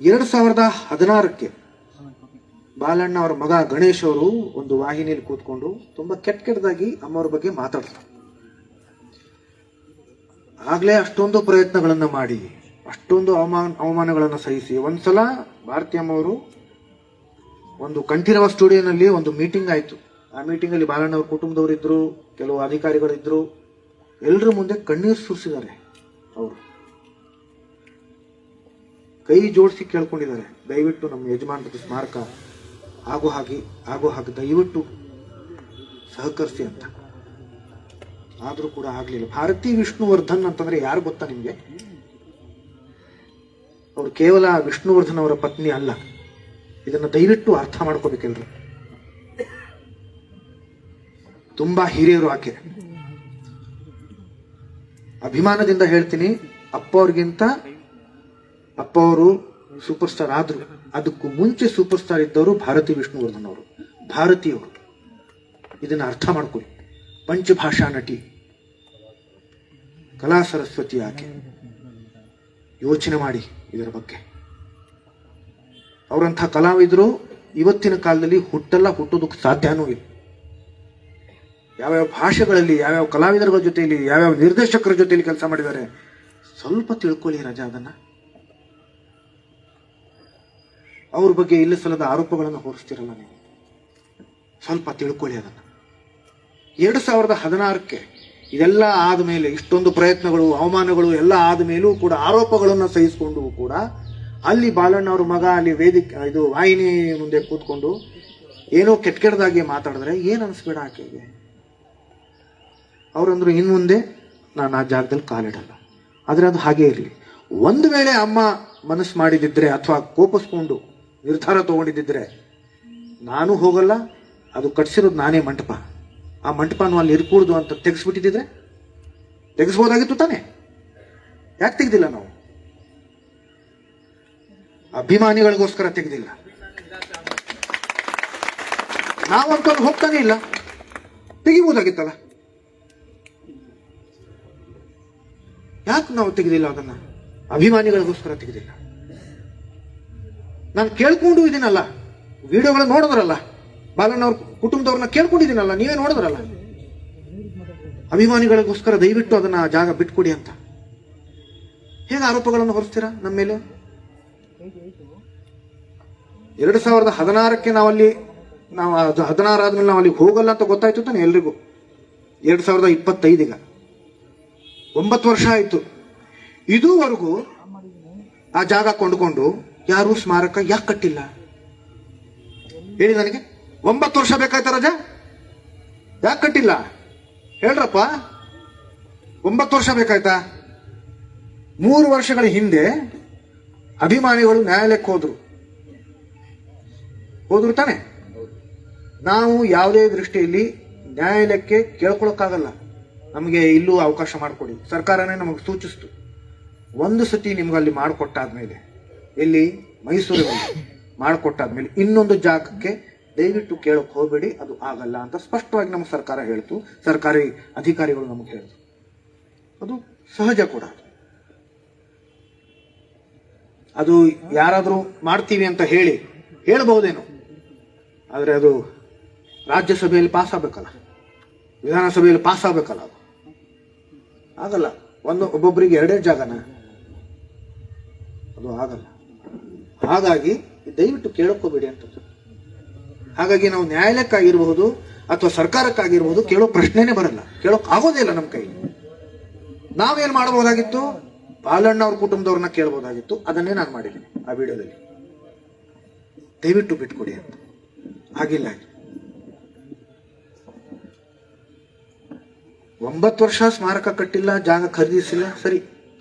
ಎರಡು 2016 ಬಾಲಣ್ಣ ಅವರ ಮಗ ಗಣೇಶ್ ಅವರು ಒಂದು ವಾಹಿನಿಯಲ್ಲಿ ಕೂತ್ಕೊಂಡು ತುಂಬಾ ಕೆಟ್ಟದಾಗಿ ಅಮ್ಮವ್ರ ಬಗ್ಗೆ ಮಾತಾಡ್ತಾರೆ. ಆಗ್ಲೇ ಅಷ್ಟೊಂದು ಪ್ರಯತ್ನಗಳನ್ನ ಮಾಡಿ, ಅಷ್ಟೊಂದು ಅವಮಾನಗಳನ್ನ ಸಹಿಸಿ, ಒಂದ್ಸಲ ಭಾರತಿ ಅಮ್ಮವರು ಒಂದು ಕಂಠೀರವ ಸ್ಟುಡಿಯೋನಲ್ಲಿ ಒಂದು ಮೀಟಿಂಗ್ ಆಯ್ತು. ಆ ಮೀಟಿಂಗ್ ಅಲ್ಲಿ ಬಾಲಣ್ಣ ಅವ್ರ ಕುಟುಂಬದವರು ಇದ್ರು, ಕೆಲವು ಅಧಿಕಾರಿಗಳಿದ್ರು. ಎಲ್ಲರ ಮುಂದೆ ಕಣ್ಣೀರು ಸುರಿಸಿದ್ದಾರೆ. ಅವರು ಕೈ ಜೋಡಿಸಿ ಕೇಳ್ಕೊಂಡಿದ್ದಾರೆ, ದಯವಿಟ್ಟು ನಮ್ಮ ಯಜಮಾನರ ಸ್ಮಾರಕ ಆಗೋ ಹಾಗೆ ದಯವಿಟ್ಟು ಸಹಕರಿಸಿ ಅಂತ. ಆದ್ರೂ ಕೂಡ ಆಗ್ಲಿಲ್ಲ. ಭಾರತಿ ವಿಷ್ಣುವರ್ಧನ್ ಅಂತಂದ್ರೆ ಯಾರು ಗೊತ್ತಾ ನಿಮ್ಗೆ? ಅವ್ರು ಕೇವಲ ವಿಷ್ಣುವರ್ಧನ್ ಅವರ ಪತ್ನಿ ಅಲ್ಲ. ಇದನ್ನ ದಯವಿಟ್ಟು ಅರ್ಥ ಮಾಡ್ಕೋಬೇಕೆಲ್ರು. ತುಂಬಾ ಹಿರಿಯರು ಆಕೆ. ಅಭಿಮಾನದಿಂದ ಹೇಳ್ತೀನಿ, ಅಪ್ಪ ಅವರು ಸೂಪರ್ ಸ್ಟಾರ್ ಆದ್ರು. ಅದಕ್ಕೂ ಮುಂಚೆ ಸೂಪರ್ ಸ್ಟಾರ್ ಇದ್ದವರು ಭಾರತಿ ವಿಷ್ಣುವರ್ಧನ್ ಅವರು, ಭಾರತೀಯವರು. ಇದನ್ನ ಅರ್ಥ ಮಾಡ್ಕೊಳ್ಳಿ. ಪಂಚಭಾಷಾ ನಟಿ, ಕಲಾ ಸರಸ್ವತಿ ಆಕೆ. ಯೋಚನೆ ಮಾಡಿ ಇದರ ಬಗ್ಗೆ. ಅವರಂಥ ಕಲಾವಿದರು ಇವತ್ತಿನ ಕಾಲದಲ್ಲಿ ಹುಟ್ಟೋದಕ್ಕೆ ಸಾಧ್ಯನೂ ಇಲ್ಲ. ಯಾವ್ಯಾವ ಭಾಷೆಗಳಲ್ಲಿ, ಯಾವ್ಯಾವ ಕಲಾವಿದರ ಜೊತೆಯಲ್ಲಿ, ಯಾವ್ಯಾವ ನಿರ್ದೇಶಕರ ಜೊತೆಯಲ್ಲಿ ಕೆಲಸ ಮಾಡಿದ್ದಾರೆ, ಸ್ವಲ್ಪ ತಿಳ್ಕೊಳ್ಳಿ ರಜಾ. ಅದನ್ನ ಅವ್ರ ಬಗ್ಗೆ ಇಲ್ಲ ಸಲದ ಆರೋಪಗಳನ್ನು ಹೊರಿಸ್ತಿರಲ್ಲ ನೀವು, ಸ್ವಲ್ಪ ತಿಳ್ಕೊಳ್ಳಿ ಅದನ್ನ. 2016 ಇದೆಲ್ಲ ಆದ್ಮೇಲೆ, ಇಷ್ಟೊಂದು ಪ್ರಯತ್ನಗಳು, ಅವಮಾನಗಳು ಎಲ್ಲ ಆದ್ಮೇಲೂ ಕೂಡ, ಆರೋಪಗಳನ್ನು ಸಹಿಸಿಕೊಂಡು ಕೂಡ ಅಲ್ಲಿ ಬಾಲಣ್ಣ ಅವ್ರ ಮಗ ಅಲ್ಲಿ ವಾಹಿನಿ ಮುಂದೆ ಕೂತ್ಕೊಂಡು ಏನೋ ಕೆಟ್ಟದಾಗಿ ಮಾತಾಡಿದ್ರೆ ಏನ್ ಅನ್ಸ್ಬೇಡ ಆಕೆಗೆ. ಅವ್ರಂದ್ರು ಇನ್ ಮುಂದೆ ನಾನು ಆ ಜಾಗದಲ್ಲಿ ಕಾಲಿಡಲ್ಲ. ಆದ್ರೆ ಅದು ಹಾಗೆ ಇರಲಿ. ಒಂದು ವೇಳೆ ಅಮ್ಮ ಮನಸ್ಸು ಮಾಡಿದಿದ್ರೆ ಅಥವಾ ಕೋಪಿಸ್ಕೊಂಡು ನಿರ್ಧಾರ ತಗೊಂಡಿದ್ದಿದ್ರೆ ನಾನು ಹೋಗಲ್ಲ, ಅದು ಕಟ್ಸಿರೋದು ನಾನೇ ಮಂಟಪ, ಆ ಮಂಟಪನೂ ಅಲ್ಲಿ ಇರ್ಕೂಡ್ದು ಅಂತ ತೆಗೆಸ್ಬಿಟ್ಟಿದ್ರೆ ತೆಗೆಸ್ಬೋದಾಗಿತ್ತು ತಾನೆ. ಯಾಕೆ ತೆಗ್ದಿಲ್ಲ ನಾವು? ಅಭಿಮಾನಿಗಳಿಗೋಸ್ಕರ ತೆಗೆದಿಲ್ಲ. ನಾವಂತೂ ಹೋಗ್ತಾನೆ ಇಲ್ಲ, ತೆಗಿಬೋದಾಗಿತ್ತಲ್ಲ. ಯಾಕೆ ನಾವು ತೆಗೆದಿಲ್ಲ ಅದನ್ನ? ಅಭಿಮಾನಿಗಳಿಗೋಸ್ಕರ ತೆಗೆದಿಲ್ಲ. ನಾನು ಕೇಳ್ಕೊಂಡು ಇದೀನಲ್ಲ, ವಿಡಿಯೋಗಳನ್ನ ನೋಡಿದ್ರಲ್ಲ, ಬಾಲಣ್ಣ ಅವ್ರ ಕುಟುಂಬದವ್ರನ್ನ ಕೇಳ್ಕೊಂಡಿದ್ದೀನಲ್ಲ, ನೀವೇ ನೋಡಿದ್ರಲ್ಲ. ಅಭಿಮಾನಿಗಳಿಗೋಸ್ಕರ ದಯವಿಟ್ಟು ಅದನ್ನ ಜಾಗ ಬಿಟ್ಕೊಡಿ ಅಂತ ಹೇಗೆ ಆರೋಪಗಳನ್ನು ಹೊರಿಸ್ತೀರಾ ನಮ್ಮ ಮೇಲೆ? 2016 ನಾವು 16 ಆದ್ಮೇಲೆ ನಾವು ಅಲ್ಲಿಗೆ ಹೋಗಲ್ಲ ಅಂತ ಗೊತ್ತಾಯ್ತು ತಾನೆ ಎಲ್ರಿಗೂ. 2025 ಈಗ 9 ವರ್ಷ ಆಯ್ತು. ಇದುವರೆಗೂ ಆ ಜಾಗ ಕೊಂಡ್ಕೊಂಡು ಯಾರು ಸ್ಮಾರಕ ಯಾಕೆ ಕಟ್ಟಿಲ್ಲ ಹೇಳಿ ನನಗೆ? 9 ವರ್ಷ ಬೇಕಾಯ್ತಾ ರಜಾ? ಯಾಕೆ ಕಟ್ಟಿಲ್ಲ ಹೇಳ್ರಪ್ಪ? 9 ವರ್ಷ ಬೇಕಾಯ್ತಾ? 3 ವರ್ಷಗಳ ಹಿಂದೆ ಅಭಿಮಾನಿಗಳು ನ್ಯಾಯಾಲಯಕ್ಕೆ ಹೋದ್ರು ತಾನೆ. ನಾವು ಯಾವುದೇ ದೃಷ್ಟಿಯಲ್ಲಿ ನ್ಯಾಯಾಲಯಕ್ಕೆ ಕೇಳ್ಕೊಳಕ್ಕಾಗಲ್ಲ. ನಮಗೆ ಇಲ್ಲೂ ಅವಕಾಶ ಮಾಡಿಕೊಡಿ, ಸರ್ಕಾರನೇ ನಮಗೆ ಸೂಚಿಸ್ತು. ಒಂದು ಸತಿ ನಿಮ್ಗಲ್ಲಿ ಮಾಡಿಕೊಟ್ಟಾದ್ಮೇಲೆ, ಎಲ್ಲಿ ಮೈಸೂರಲ್ಲಿ ಮಾಡಿಕೊಟ್ಟಾದ್ಮೇಲೆ ಇನ್ನೊಂದು ಜಾಗಕ್ಕೆ ದಯವಿಟ್ಟು ಕೇಳಕ್ ಹೋಗಬೇಡಿ, ಅದು ಆಗಲ್ಲ ಅಂತ ಸ್ಪಷ್ಟವಾಗಿ ನಮಗೆ ಸರ್ಕಾರ ಹೇಳ್ತು, ಸರ್ಕಾರಿ ಅಧಿಕಾರಿಗಳು ನಮಗೆ ಹೇಳಿದ್ರು. ಅದು ಸಹಜ ಕೂಡ. ಅದು ಯಾರಾದ್ರೂ ಮಾಡ್ತೀವಿ ಅಂತ ಹೇಳಬಹುದೇನೋ, ಆದ್ರೆ ಅದು ರಾಜ್ಯಸಭೆಯಲ್ಲಿ ಪಾಸ್ ಆಗ್ಬೇಕಲ್ಲ, ವಿಧಾನಸಭೆಯಲ್ಲಿ ಪಾಸ್ ಆಗ್ಬೇಕಲ್ಲ. ಅದು ಆಗಲ್ಲ. ಒಬ್ಬೊಬ್ಬರಿಗೆ 2 ಜಾಗನ, ಅದು ಆಗಲ್ಲ. ಹಾಗಾಗಿ ದಯವಿಟ್ಟು ಕೇಳಕ್ಕೋಬೇಡಿ ಅಂತ. ಹಾಗಾಗಿ ನಾವು ನ್ಯಾಯಾಲಯಕ್ಕಾಗಿರ್ಬಹುದು ಅಥವಾ ಸರ್ಕಾರಕ್ಕಾಗಿರ್ಬಹುದು ಕೇಳೋ ಪ್ರಶ್ನೆನೇ ಬರಲ್ಲ, ಕೇಳೋಕ್ ಆಗೋದೇ ಇಲ್ಲ ನಮ್ಮ ಕೈಲಿ. ನಾವೇನ್ ಮಾಡಬಹುದಾಗಿತ್ತು? ಬಾಲಣ್ಣ ಅವ್ರ ಕುಟುಂಬದವ್ರನ್ನ ಕೇಳಬಹುದಾಗಿತ್ತು. ಅದನ್ನೇ ನಾನು ಮಾಡಿದ್ದೀನಿ ಆ ವಿಡಿಯೋದಲ್ಲಿ. ದಯವಿಟ್ಟು ಬಿಟ್ಕೊಡಿ ಅಂತ. ಆಗಿಲ್ಲ. 9 ವರ್ಷ ಸ್ಮಾರಕ ಕಟ್ಟಿಲ್ಲ, ಜಾಗ ಖರೀದಿಸಿಲ್ಲ, ಸರಿ.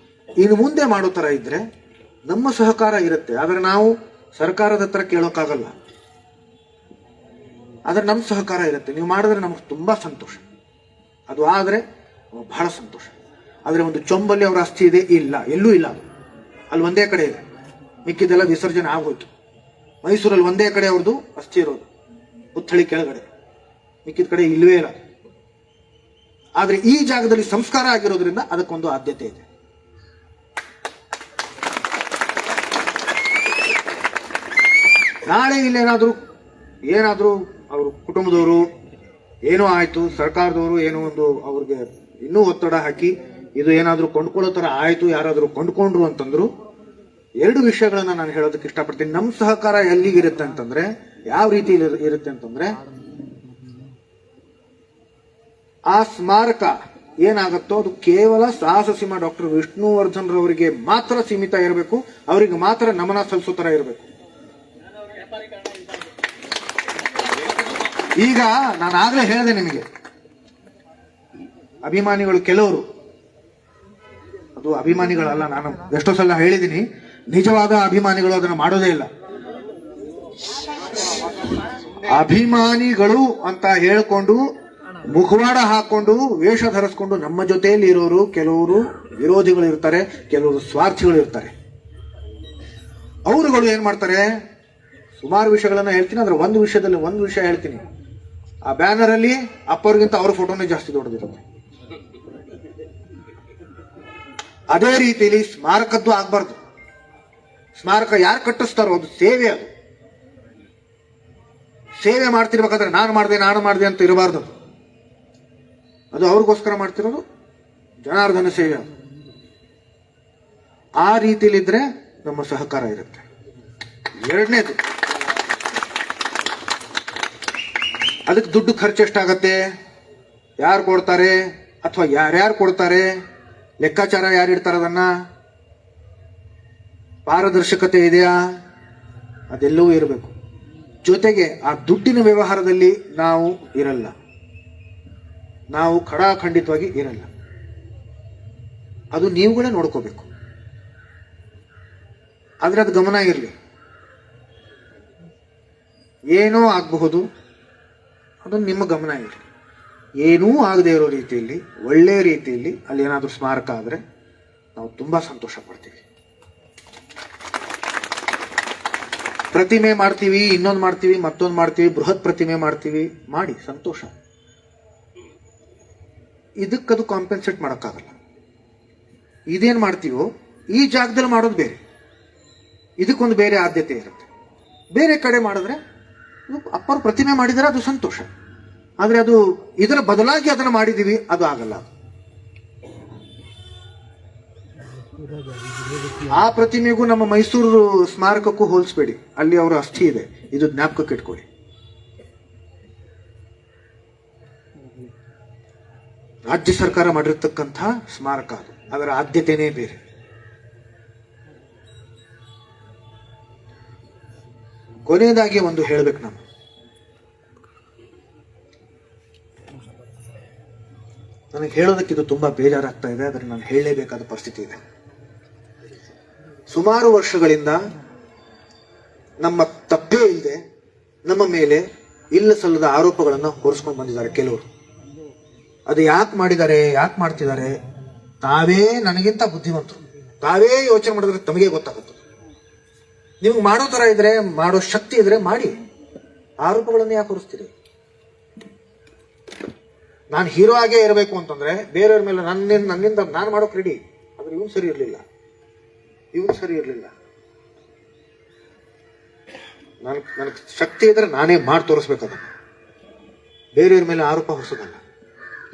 ಇನ್ನು ಮುಂದೆ ಮಾಡೋ ತರ ಇದ್ರೆ ನಮ್ಮ ಸಹಕಾರ ಇರುತ್ತೆ, ಆದ್ರೆ ನಾವು ಸರ್ಕಾರದ ಹತ್ರ ಕೇಳೋಕ್ಕಾಗಲ್ಲ. ಆದ್ರೆ ನಮ್ಮ ಸಹಕಾರ ಇರುತ್ತೆ. ನೀವು ಮಾಡಿದ್ರೆ ನಮಗೆ ತುಂಬಾ ಸಂತೋಷ, ಅದು ಆದ್ರೆ ಬಹಳ ಸಂತೋಷ. ಆದ್ರೆ ಒಂದು ಚೊಂಬಲ್ಲಿ ಅವರ ಅಸ್ಥಿ ಇದೆ, ಇಲ್ಲ, ಎಲ್ಲೂ ಇಲ್ಲ. ಅದು ಅಲ್ಲಿ ಒಂದೇ ಕಡೆ ಇದೆ, ಮಿಕ್ಕಿದೆಲ್ಲ ವಿಸರ್ಜನೆ ಆಗೋಯ್ತು. ಮೈಸೂರಲ್ಲಿ ಒಂದೇ ಕಡೆ ಅವ್ರದ್ದು ಅಸ್ಥಿ ಇರೋದು, ಪುತ್ಥಳಿ ಕೆಳಗಡೆ. ಮಿಕ್ಕಿದ ಕಡೆ ಇಲ್ವೇ ಇಲ್ಲ. ಆದ್ರೆ ಈ ಜಾಗದಲ್ಲಿ ಸಂಸ್ಕಾರ ಆಗಿರೋದ್ರಿಂದ ಅದಕ್ಕೊಂದು ಆದ್ಯತೆ ಇದೆ. ನಾಳೆ ಇಲ್ಲೇನಾದ್ರೂ ಅವ್ರ ಕುಟುಂಬದವರು ಏನೋ ಆಯ್ತು, ಸರ್ಕಾರದವರು ಏನೋ ಒಂದು ಅವ್ರಿಗೆ ಇನ್ನೂ ಒತ್ತಡ ಹಾಕಿ ಇದು ಏನಾದ್ರೂ ಕೊಂಡ್ಕೊಳ್ಳೋ ತರ ಆಯ್ತು, ಯಾರಾದ್ರೂ ಕೊಂಡ್ಕೊಂಡ್ರು ಅಂತಂದ್ರು, 2 ವಿಷಯಗಳನ್ನ ನಾನು ಹೇಳೋದಕ್ಕೆ ಇಷ್ಟಪಡ್ತೀನಿ. ನಮ್ಮ ಸಹಕಾರ ಎಲ್ಲಿಗಿರುತ್ತೆ ಅಂತಂದ್ರೆ, ಯಾವ ರೀತಿ ಇರುತ್ತೆ ಅಂತಂದ್ರೆ, ಆ ಸ್ಮಾರಕ ಏನಾಗುತ್ತೋ ಅದು ಕೇವಲ ಸಾಹಸ ಸಿಂಹ ಡಾಕ್ಟರ್ ವಿಷ್ಣುವರ್ಧನ್ ರವರಿಗೆ ಮಾತ್ರ ಸೀಮಿತ ಇರಬೇಕು, ಅವರಿಗೆ ಮಾತ್ರ ನಮನ ಸಲ್ಲಿಸೋ ತರ ಇರಬೇಕು. ಈಗ ನಾನು ಆಗ್ಲೇ ಹೇಳಿದೆ ನಿಮಗೆ, ಅಭಿಮಾನಿಗಳು ಕೆಲವರು, ಅದು ಅಭಿಮಾನಿಗಳಲ್ಲ, ನಾನು ಎಷ್ಟೋ ಸಲ ಹೇಳಿದ್ದೀನಿ, ನಿಜವಾದ ಅಭಿಮಾನಿಗಳು ಅದನ್ನು ಮಾಡೋದೇ ಇಲ್ಲ. ಅಭಿಮಾನಿಗಳು ಅಂತ ಹೇಳ್ಕೊಂಡು ಮುಖವಾಡ ಹಾಕೊಂಡು ವೇಷ ಧರಿಸ್ಕೊಂಡು ನಮ್ಮ ಜೊತೆಯಲ್ಲಿ ಇರೋರು ಕೆಲವರು ವಿರೋಧಿಗಳು ಇರ್ತಾರೆ, ಕೆಲವರು ಸ್ವಾರ್ಥಿಗಳು ಇರ್ತಾರೆ. ಅವರುಗಳು ಏನ್ ಮಾಡ್ತಾರೆ, ಸುಮಾರು ವಿಷಯಗಳನ್ನ ಹೇಳ್ತೀನಿ, ಅದ್ರ ಒಂದು ವಿಷಯ ಹೇಳ್ತೀನಿ. ಆ ಬ್ಯಾನರ್ ಅಲ್ಲಿ ಅಪ್ಪವ್ರಿಗಿಂತ ಅವ್ರ ಫೋಟೋನೇ ಜಾಸ್ತಿ ದೊಡ್ಡದಿರುತ್ತೆ. ಅದೇ ರೀತಿಯಲ್ಲಿ ಸ್ಮಾರಕದ್ದು ಆಗ್ಬಾರ್ದು. ಸ್ಮಾರಕ ಯಾರು ಕಟ್ಟಿಸ್ತಾರೋ ಅದು ಸೇವೆ. ಅದು ಸೇವೆ ಮಾಡ್ತಿರ್ಬೇಕಾದ್ರೆ ನಾನು ಮಾಡಿದೆ ಅಂತ ಇರಬಾರ್ದು. ಅದು ಅವ್ರಿಗೋಸ್ಕರ ಮಾಡ್ತಿರೋದು ಜನಾರ್ದನ ಸೇವೆ. ಆ ರೀತಿಲಿದ್ರೆ ನಮ್ಮ ಸಹಕಾರ ಇರುತ್ತೆ. 2ನೇದು, ಅದಕ್ಕೆ ದುಡ್ಡು ಖರ್ಚು ಎಷ್ಟಾಗತ್ತೆ, ಯಾರು ಕೊಡ್ತಾರೆ ಅಥವಾ ಯಾರ್ಯಾರು ಕೊಡ್ತಾರೆ, ಲೆಕ್ಕಾಚಾರ ಯಾರು ಇಡ್ತಾರೆ, ಅದನ್ನ ಪಾರದರ್ಶಕತೆ ಇದೆಯಾ, ಅದೆಲ್ಲವೂ ಇರಬೇಕು. ಜೊತೆಗೆ ಆ ದುಡ್ಡಿನ ವ್ಯವಹಾರದಲ್ಲಿ ನಾವು ಇರಲ್ಲ, ನಾವು ಖಡಾಖಂಡಿತವಾಗಿ ಇರಲ್ಲ. ಅದು ನೀವುಗಳೇ ನೋಡ್ಕೋಬೇಕು. ಆದ್ರೆ ಅದು ಗಮನ ಇರಲಿ. ಏನೋ ಆಗಬಹುದು, ಅದನ್ನು ನಿಮ್ಮ ಗಮನ ಇರಲಿ. ಏನೂ ಆಗದೆ ಇರೋ ರೀತಿಯಲ್ಲಿ, ಒಳ್ಳೆ ರೀತಿಯಲ್ಲಿ ಅಲ್ಲಿ ಏನಾದರೂ ಸ್ಮಾರಕ ಆದರೆ ನಾವು ತುಂಬಾ ಸಂತೋಷ ಪಡ್ತೀವಿ. ಪ್ರತಿಮೆ ಮಾಡ್ತೀವಿ, ಇನ್ನೊಂದು ಮಾಡ್ತೀವಿ, ಮತ್ತೊಂದು ಮಾಡ್ತೀವಿ, ಬೃಹತ್ ಪ್ರತಿಮೆ ಮಾಡ್ತೀವಿ, ಮಾಡಿ ಸಂತೋಷ. ಇದಕ್ಕದು ಕಾಂಪೆನ್ಸೇಟ್ ಮಾಡೋಕ್ಕಾಗಲ್ಲ. ಇದೇನ್ ಮಾಡ್ತೀವೋ ಈ ಜಾಗದಲ್ಲಿ ಮಾಡೋದು ಬೇರೆ, ಇದಕ್ಕೊಂದು ಬೇರೆ ಆದ್ಯತೆ ಇರುತ್ತೆ. ಬೇರೆ ಕಡೆ ಮಾಡಿದ್ರೆ ಅಪ್ಪರು ಪ್ರತಿಮೆ ಮಾಡಿದರೆ ಅದು ಸಂತೋಷ. ಆದ್ರೆ ಅದು ಇದರ ಬದಲಾಗಿ ಅದನ್ನು ಮಾಡಿದೀವಿ, ಅದು ಆಗಲ್ಲ. ಆ ಪ್ರತಿಮೆಗೂ ನಮ್ಮ ಮೈಸೂರು ಸ್ಮಾರಕಕ್ಕೂ ಹೋಲಿಸ್ಬೇಡಿ. ಅಲ್ಲಿ ಅವರ ಅಸ್ಥಿ ಇದೆ, ಇದು ಜ್ಞಾಪಕಕ್ಕೆ ಇಟ್ಕೊಳ್ಳಿ. ರಾಜ್ಯ ಸರ್ಕಾರ ಮಾಡಿರ್ತಕ್ಕಂಥ ಸ್ಮಾರಕ ಅದು, ಅದರ ಆದ್ಯತೆನೇ ಬೇರೆ. ಕೊನೆಯದಾಗಿ ಒಂದು ಹೇಳಬೇಕು, ನಾನು ನನಗೆ ಹೇಳೋದಕ್ಕೆ ಇದು ತುಂಬಾ ಬೇಜಾರಾಗ್ತಾ ಇದೆ, ಆದರೆ ನಾನು ಹೇಳಲೇಬೇಕಾದ ಪರಿಸ್ಥಿತಿ ಇದೆ. ಸುಮಾರು ವರ್ಷಗಳಿಂದ ನಮ್ಮ ತಪ್ಪೇ ಇಲ್ಲದೆ ನಮ್ಮ ಮೇಲೆ ಇಲ್ಲ ಸಲ್ಲದ ಆರೋಪಗಳನ್ನು ಹೊರಿಸ್ಕೊಂಡು ಬಂದಿದ್ದಾರೆ ಕೆಲವರು. ಅದು ಯಾಕೆ ಮಾಡಿದ್ದಾರೆ, ಯಾಕೆ ಮಾಡ್ತಿದ್ದಾರೆ, ತಾವೇ ನನಗಿಂತ ಬುದ್ಧಿವಂತರು, ತಾವೇ ಯೋಚನೆ ಮಾಡಿದ್ರೆ ತಮಗೆ ಗೊತ್ತಾಗುತ್ತೆ. ನಿಮ್ಗೆ ಮಾಡೋ ತರ ಇದ್ರೆ, ಮಾಡೋ ಶಕ್ತಿ ಇದ್ರೆ ಮಾಡಿ. ಆರೋಪಗಳನ್ನು ಯಾಕೆ ಹೊರಿಸ್ತೀರಿ? ನಾನು ಹೀರೋ ಆಗೇ ಇರಬೇಕು ಅಂತಂದ್ರೆ ಬೇರೆಯವ್ರ ಮೇಲೆ ನನ್ನಿಂದ ನಾನು ಮಾಡೋಕ್ ರೆಡಿ. ಆದ್ರೆ ಇವನು ಸರಿ ಇರಲಿಲ್ಲ. ನನಗೆ ಶಕ್ತಿ ಇದ್ರೆ ನಾನೇ ಮಾಡಿ ತೋರಿಸ್ಬೇಕದ. ಬೇರೆಯವ್ರ ಮೇಲೆ ಆರೋಪ ಹೊರಿಸೋದಲ್ಲ.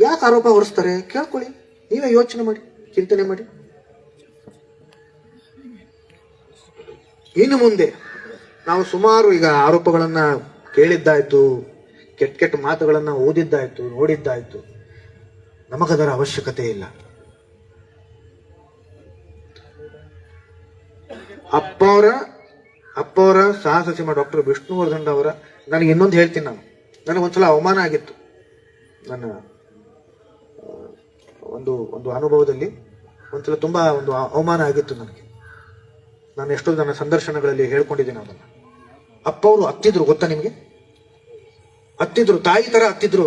ಯಾಕೆ ಆರೋಪ ಹೊರಿಸ್ತಾರೆ ಕೇಳ್ಕೊಳ್ಳಿ, ನೀವೇ ಯೋಚನೆ ಮಾಡಿ, ಚಿಂತನೆ ಮಾಡಿ. ಇನ್ನು ಮುಂದೆ ನಾವು ಸುಮಾರು ಈಗ ಆರೋಪಗಳನ್ನ ಕೇಳಿದ್ದಾಯ್ತು, ಕೆಟ್ಟ ಮಾತುಗಳನ್ನ ಓದಿದ್ದಾಯ್ತು, ನೋಡಿದ್ದಾಯ್ತು. ನಮಗದರ ಅವಶ್ಯಕತೆ ಇಲ್ಲ. ಅಪ್ಪವರ ಸಾಹಸ ಸಿಂಹ ಡಾಕ್ಟರ್ ವಿಷ್ಣುವರ್ಧನ್ ಅವರ, ನನಗೆ ಇನ್ನೊಂದು ಹೇಳ್ತೀನಿ, ನನಗೊಂದ್ಸಲ ಅವಮಾನ ಆಗಿತ್ತು. ನನ್ನ ಒಂದು ಅನುಭವದಲ್ಲಿ ಒಂದ್ಸಲ ತುಂಬಾ ಒಂದು ಅವಮಾನ ಆಗಿತ್ತು ನನಗೆ. ನಾನು ಎಷ್ಟೋ ನನ್ನ ಸಂದರ್ಶನಗಳಲ್ಲಿ ಹೇಳ್ಕೊಂಡಿದ್ದೀನಿ ಅದನ್ನ. ಅಪ್ಪವರು ಹತ್ತಿದ್ರು, ಗೊತ್ತಾ ನಿಮ್ಗೆ? ಹತ್ತಿದ್ರು, ತಾಯಿ ತರ ಹತ್ತಿದ್ರು.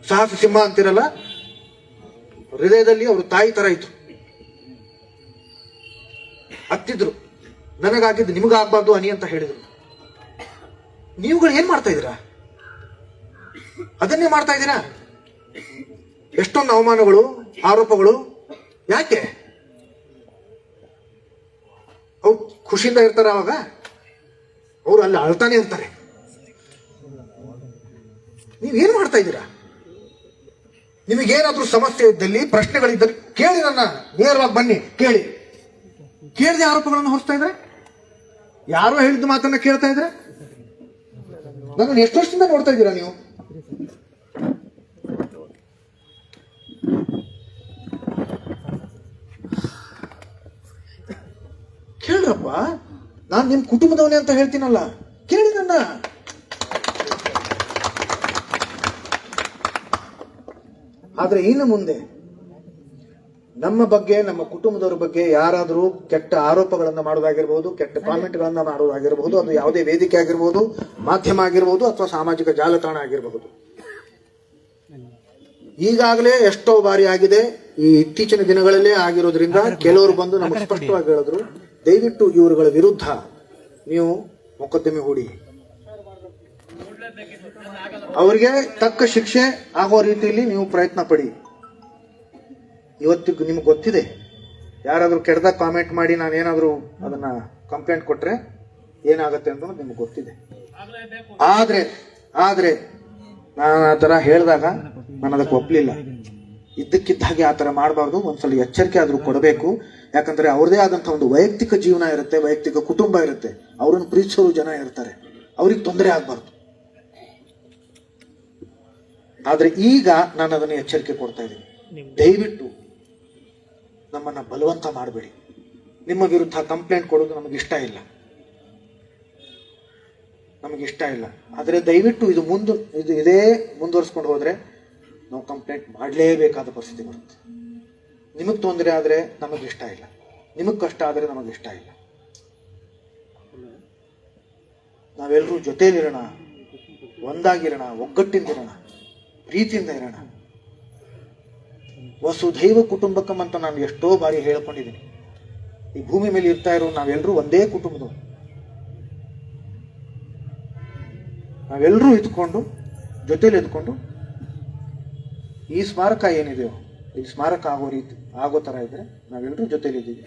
ಸಾಹಸ ಸಿಂಹ ಅಂತಿರಲ್ಲ, ಹೃದಯದಲ್ಲಿ ಅವರು ತಾಯಿ ತರ ಇದ್ರು, ಹತ್ತಿದ್ರು. ನನಗಾಗಿದ್ದು ನಿಮಗಾಗಬಾರ್ದು ಅನಿ ಅಂತ ಹೇಳಿದ್ರು. ನೀವುಗಳು ಏನ್ ಮಾಡ್ತಾ ಇದ್ದೀರಾ? ಅದನ್ನೇ ಮಾಡ್ತಾ ಇದ್ದೀರಾ. ಎಷ್ಟೊಂದು ಅವಮಾನಗಳು, ಆರೋಪಗಳು. ಯಾಕೆ ಅವ್ರು ಖುಷಿಯಿಂದ ಇರ್ತಾರ? ಅವಾಗ ಅವ್ರು ಅಲ್ಲಿ ಅಳ್ತಾನೆ ಇರ್ತಾರೆ. ನೀವೇನ್ ಮಾಡ್ತಾ ಇದ್ದೀರಾ? ನಿಮಗೇನಾದ್ರೂ ಸಮಸ್ಯೆ ಇದ್ದಲ್ಲಿ, ಪ್ರಶ್ನೆಗಳಿದ್ದಲ್ಲಿ ಕೇಳಿ, ನನ್ನ ನೇರವಾಗಿ ಬನ್ನಿ, ಕೇಳಿ. ಕೇಳದೆ ಆರೋಪಗಳನ್ನು ಹೊರಿಸ್ತಾ ಇದ್ರೆ, ಯಾರೋ ಹೇಳಿದ ಮಾತನ್ನ ಕೇಳ್ತಾ ಇದ್ರೆ, ನನ್ನನ್ನು ಎಷ್ಟು ವರ್ಷದಿಂದ ನೋಡ್ತಾ ಇದ್ದೀರಾ ನೀವು? ಕೇಳ್ರಪ್ಪ, ನಾನ್ ನಿಮ್ ಕುಟುಂಬದವನೇ ಅಂತ ಹೇಳ್ತೀನಲ್ಲ, ಕೇಳಿ ನನ್ನ. ಆದ್ರೆ ಇನ್ನು ಮುಂದೆ ನಮ್ಮ ಬಗ್ಗೆ, ನಮ್ಮ ಕುಟುಂಬದವರ ಬಗ್ಗೆ ಯಾರಾದರೂ ಕೆಟ್ಟ ಆರೋಪಗಳನ್ನ ಮಾಡೋದಾಗಿರ್ಬೋದು, ಕೆಟ್ಟ ಕಾಮೆಂಟ್ಗಳನ್ನ ಮಾಡೋದಾಗಿರ್ಬೋದು, ಅದು ಯಾವುದೇ ವೇದಿಕೆ ಆಗಿರ್ಬೋದು, ಮಾಧ್ಯಮ ಆಗಿರ್ಬೋದು, ಅಥವಾ ಸಾಮಾಜಿಕ ಜಾಲತಾಣ ಆಗಿರಬಹುದು. ಈಗಾಗಲೇ ಎಷ್ಟೋ ಬಾರಿ ಆಗಿದೆ, ಈ ಇತ್ತೀಚಿನ ದಿನಗಳಲ್ಲೇ ಆಗಿರೋದ್ರಿಂದ ಕೆಲವರು ಬಂದು ನಮಗೆ ಸ್ಪಷ್ಟವಾಗಿ ಹೇಳಿದ್ರು, ದಯವಿಟ್ಟು ಇವರುಗಳ ವಿರುದ್ಧ ನೀವು ಮೊಕದ್ದಮೆ ಹೂಡಿ, ಅವರಿಗೆ ತಕ್ಕ ಶಿಕ್ಷೆ ಆಗೋ ರೀತಿಯಲ್ಲಿ ನೀವು ಪ್ರಯತ್ನ ಪಡಿ. ಇವತ್ತಿಗೂ ನಿಮ್ಗೆ ಗೊತ್ತಿದೆ, ಯಾರಾದ್ರೂ ಕೆಟ್ಟದಾಗ ಕಾಮೆಂಟ್ ಮಾಡಿ ನಾನೇನಾದ್ರೂ ಅದನ್ನ ಕಂಪ್ಲೇಂಟ್ ಕೊಟ್ರೆ ಏನಾಗುತ್ತೆ ಅಂತ ನಿಮ್ಗೆ ಗೊತ್ತಿದೆ. ಆದ್ರೆ ನಾನು ಆ ತರ ಹೇಳಿದಾಗ ನಾನು ಅದಕ್ಕೆ ಒಪ್ಲಿಲ್ಲ. ಇದ್ದಕ್ಕಿದ್ದ ಹಾಗೆ ಆ ತರ ಮಾಡಬಾರ್ದು, ಒಂದ್ಸಲ ಎಚ್ಚರಿಕೆ ಆದ್ರೂ ಕೊಡಬೇಕು. ಯಾಕಂದ್ರೆ ಅವ್ರದೇ ಆದಂತಹ ಒಂದು ವೈಯಕ್ತಿಕ ಜೀವನ ಇರುತ್ತೆ, ವೈಯಕ್ತಿಕ ಕುಟುಂಬ ಇರುತ್ತೆ, ಅವ್ರನ್ನ ಪ್ರೀತಿಸೋರು ಜನ ಇರ್ತಾರೆ, ಅವ್ರಿಗೆ ತೊಂದರೆ ಆಗ್ಬಾರ್ದು. ಆದ್ರೆ ಈಗ ನಾನು ಅದನ್ನ ಎಚ್ಚರಿಕೆ ಕೊಡ್ತಾ ಇದ್ದೀನಿ, ದಯವಿಟ್ಟು ನಮ್ಮನ್ನ ಬಲವಂತ ಮಾಡಬೇಡಿ. ನಿಮ್ಮ ವಿರುದ್ಧ ಕಂಪ್ಲೇಂಟ್ ಕೊಡೋದು ನಮಗಿಷ್ಟ ಇಲ್ಲ. ಆದ್ರೆ ದಯವಿಟ್ಟು ಇದೇ ಮುಂದುವರಿಸ್ಕೊಂಡು ಹೋದ್ರೆ ನಾವು ಕಂಪ್ಲೇಂಟ್ ಮಾಡಲೇಬೇಕಾದ ಪರಿಸ್ಥಿತಿ ಬರುತ್ತೆ. ನಿಮಗ್ ತೊಂದರೆ ಆದ್ರೆ ನಮಗಿಷ್ಟ ಇಲ್ಲ, ನಿಮಗ್ ಕಷ್ಟ ಆದ್ರೆ ನಮಗಿಷ್ಟ ಇಲ್ಲ. ನಾವೆಲ್ಲರೂ ಜೊತೆಲಿರೋಣ, ಒಂದಾಗಿರೋಣ, ಒಗ್ಗಟ್ಟಿಂದಿರೋಣ, ಪ್ರೀತಿಯಿಂದ ಇರೋಣ. ವಸುಧೈವ ಕುಟುಂಬಕಂ ಅಂತ ನಾನು ಎಷ್ಟೋ ಬಾರಿ ಹೇಳ್ಕೊಂಡಿದ್ದೀನಿ. ಈ ಭೂಮಿ ಮೇಲೆ ಇರ್ತಾ ಇರೋ ನಾವೆಲ್ಲರೂ ಒಂದೇ ಕುಟುಂಬದವರು. ನಾವೆಲ್ಲರೂ ಇದ್ಕೊಂಡು, ಜೊತೆಲಿ ಇದ್ಕೊಂಡು, ಈ ಸ್ಮಾರಕ ಏನಿದೆಯೋ ಈ ಸ್ಮಾರಕ ಆಗೋ ತರ ಇದ್ರೆ ನಾವೆಲ್ಲರೂ ಜೊತೆಲಿ ಇದ್ದೀವಿ.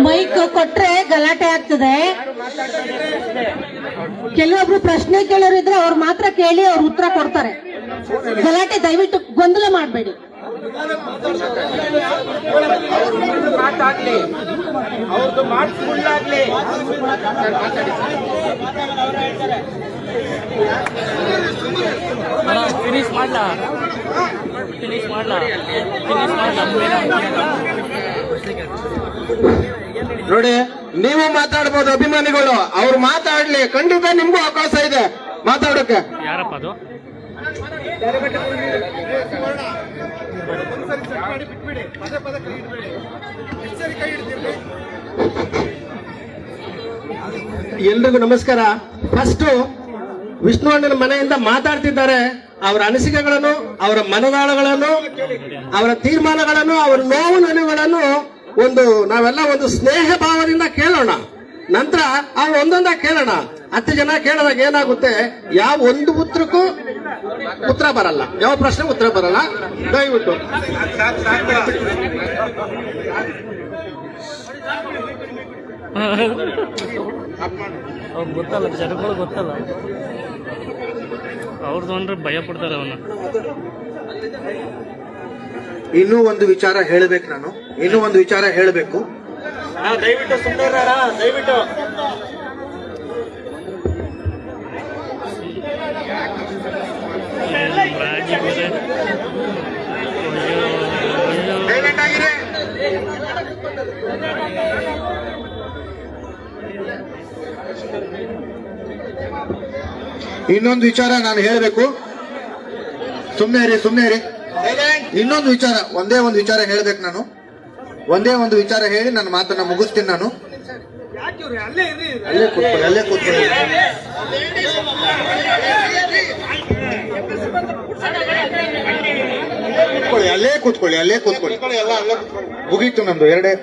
ಮೈಕ್ ಕೊಟ್ರೆ ಗಲಾಟೆ ಆಗ್ತದೆ. ಕೆಲವೊಬ್ರು ಪ್ರಶ್ನೆ ಕೇಳೋರಿದ್ರೆ ಅವ್ರು ಮಾತ್ರ ಕೇಳಿ ಅವ್ರು ಉತ್ತರ ಕೊಡ್ತಾರೆ. ಗಲಾಟೆ ದಯವಿಟ್ಟು ಗೊಂದಲ ಮಾಡಬೇಡಿ.
ಅವ್ರದ್ದು ಮಾಡಿಸ್ಕೊಳ್ಳಾಗ್ಲಿ. ಫಿನಿಶ್ ಮಾಡ್ಲಾ. ನೋಡಿ, ನೀವು ಮಾತಾಡ್ಬೋದು ಅಭಿಮಾನಿಗಳು, ಅವ್ರು ಮಾತಾಡ್ಲಿ, ಖಂಡಿತ ನಿಮ್ಗೂ ಅವಕಾಶ ಇದೆ ಮಾತಾಡೋಕೆ. ಯಾರಪ್ಪ ಅದು? ಎಲ್ರಿಗೂ ನಮಸ್ಕಾರ. ಫಸ್ಟ್ ವಿಷ್ಣು ಅಣ್ಣನ ಮನೆಯಿಂದ ಮಾತಾಡ್ತಿದ್ದಾರೆ. ಅವರ ಅನಿಸಿಕೆಗಳನ್ನು, ಅವರ ಮನದಾಳಗಳನ್ನು, ಅವರ ತೀರ್ಮಾನಗಳನ್ನು, ಅವರ ನೋವು ನಲಿವುಗಳನ್ನು ನಾವೆಲ್ಲ ಒಂದು ಸ್ನೇಹ ಭಾವದಿಂದ ಕೇಳೋಣ. ನಂತರ ಅವ್ರು ಒಂದೊಂದಾಗಿ ಕೇಳೋಣ. 10 ಜನ ಕೇಳಿದಾಗ ಏನಾಗುತ್ತೆ, ಯಾವ ಒಂದು ಉತ್ತರಕ್ಕೂ ಉತ್ತರ ಬರಲ್ಲ, ಯಾವ ಪ್ರಶ್ನೆ ಉತ್ತರ ಬರಲ್ಲ. ದಯವಿಟ್ಟು
ಗೊತ್ತಲ್ಲ, ಜನಗಳು ಗೊತ್ತಲ್ಲ, ಅವ್ರದ್ದು ಅಂದ್ರೆ ಭಯ ಪಡ್ತಾರೆ ಅವನ್ನ.
ಇನ್ನೂ ಒಂದು ವಿಚಾರ ಹೇಳಬೇಕು.
ದಯವಿಟ್ಟು ಸುಮ್ಮನೆ ದಯವಿಟ್ಟು
ರಾಜಿ ಬೇರೆ.
ಇನ್ನೊಂದು ವಿಚಾರ ನಾನು ಹೇಳಬೇಕು. ಸುಮ್ಮನೆ ಇರಿ. ಇನ್ನೊಂದು ವಿಚಾರ, ಒಂದೇ ಒಂದು ವಿಚಾರ ಹೇಳ್ಬೇಕು ನಾನು. ಒಂದೇ ಒಂದು ವಿಚಾರ ಹೇಳಿ ನನ್ನ ಮಾತನ್ನ ಮುಗಿಸ್ತೀನಿ ನಾನು. ಅಲ್ಲೇ ಕೂತ್ಕೊಳ್ಳಿ. ಅಲ್ಲೇ ಕೂತ್ಕೊಳ್ಳಿ. ಮುಗೀತು ನಂದು ಎರಡೇ.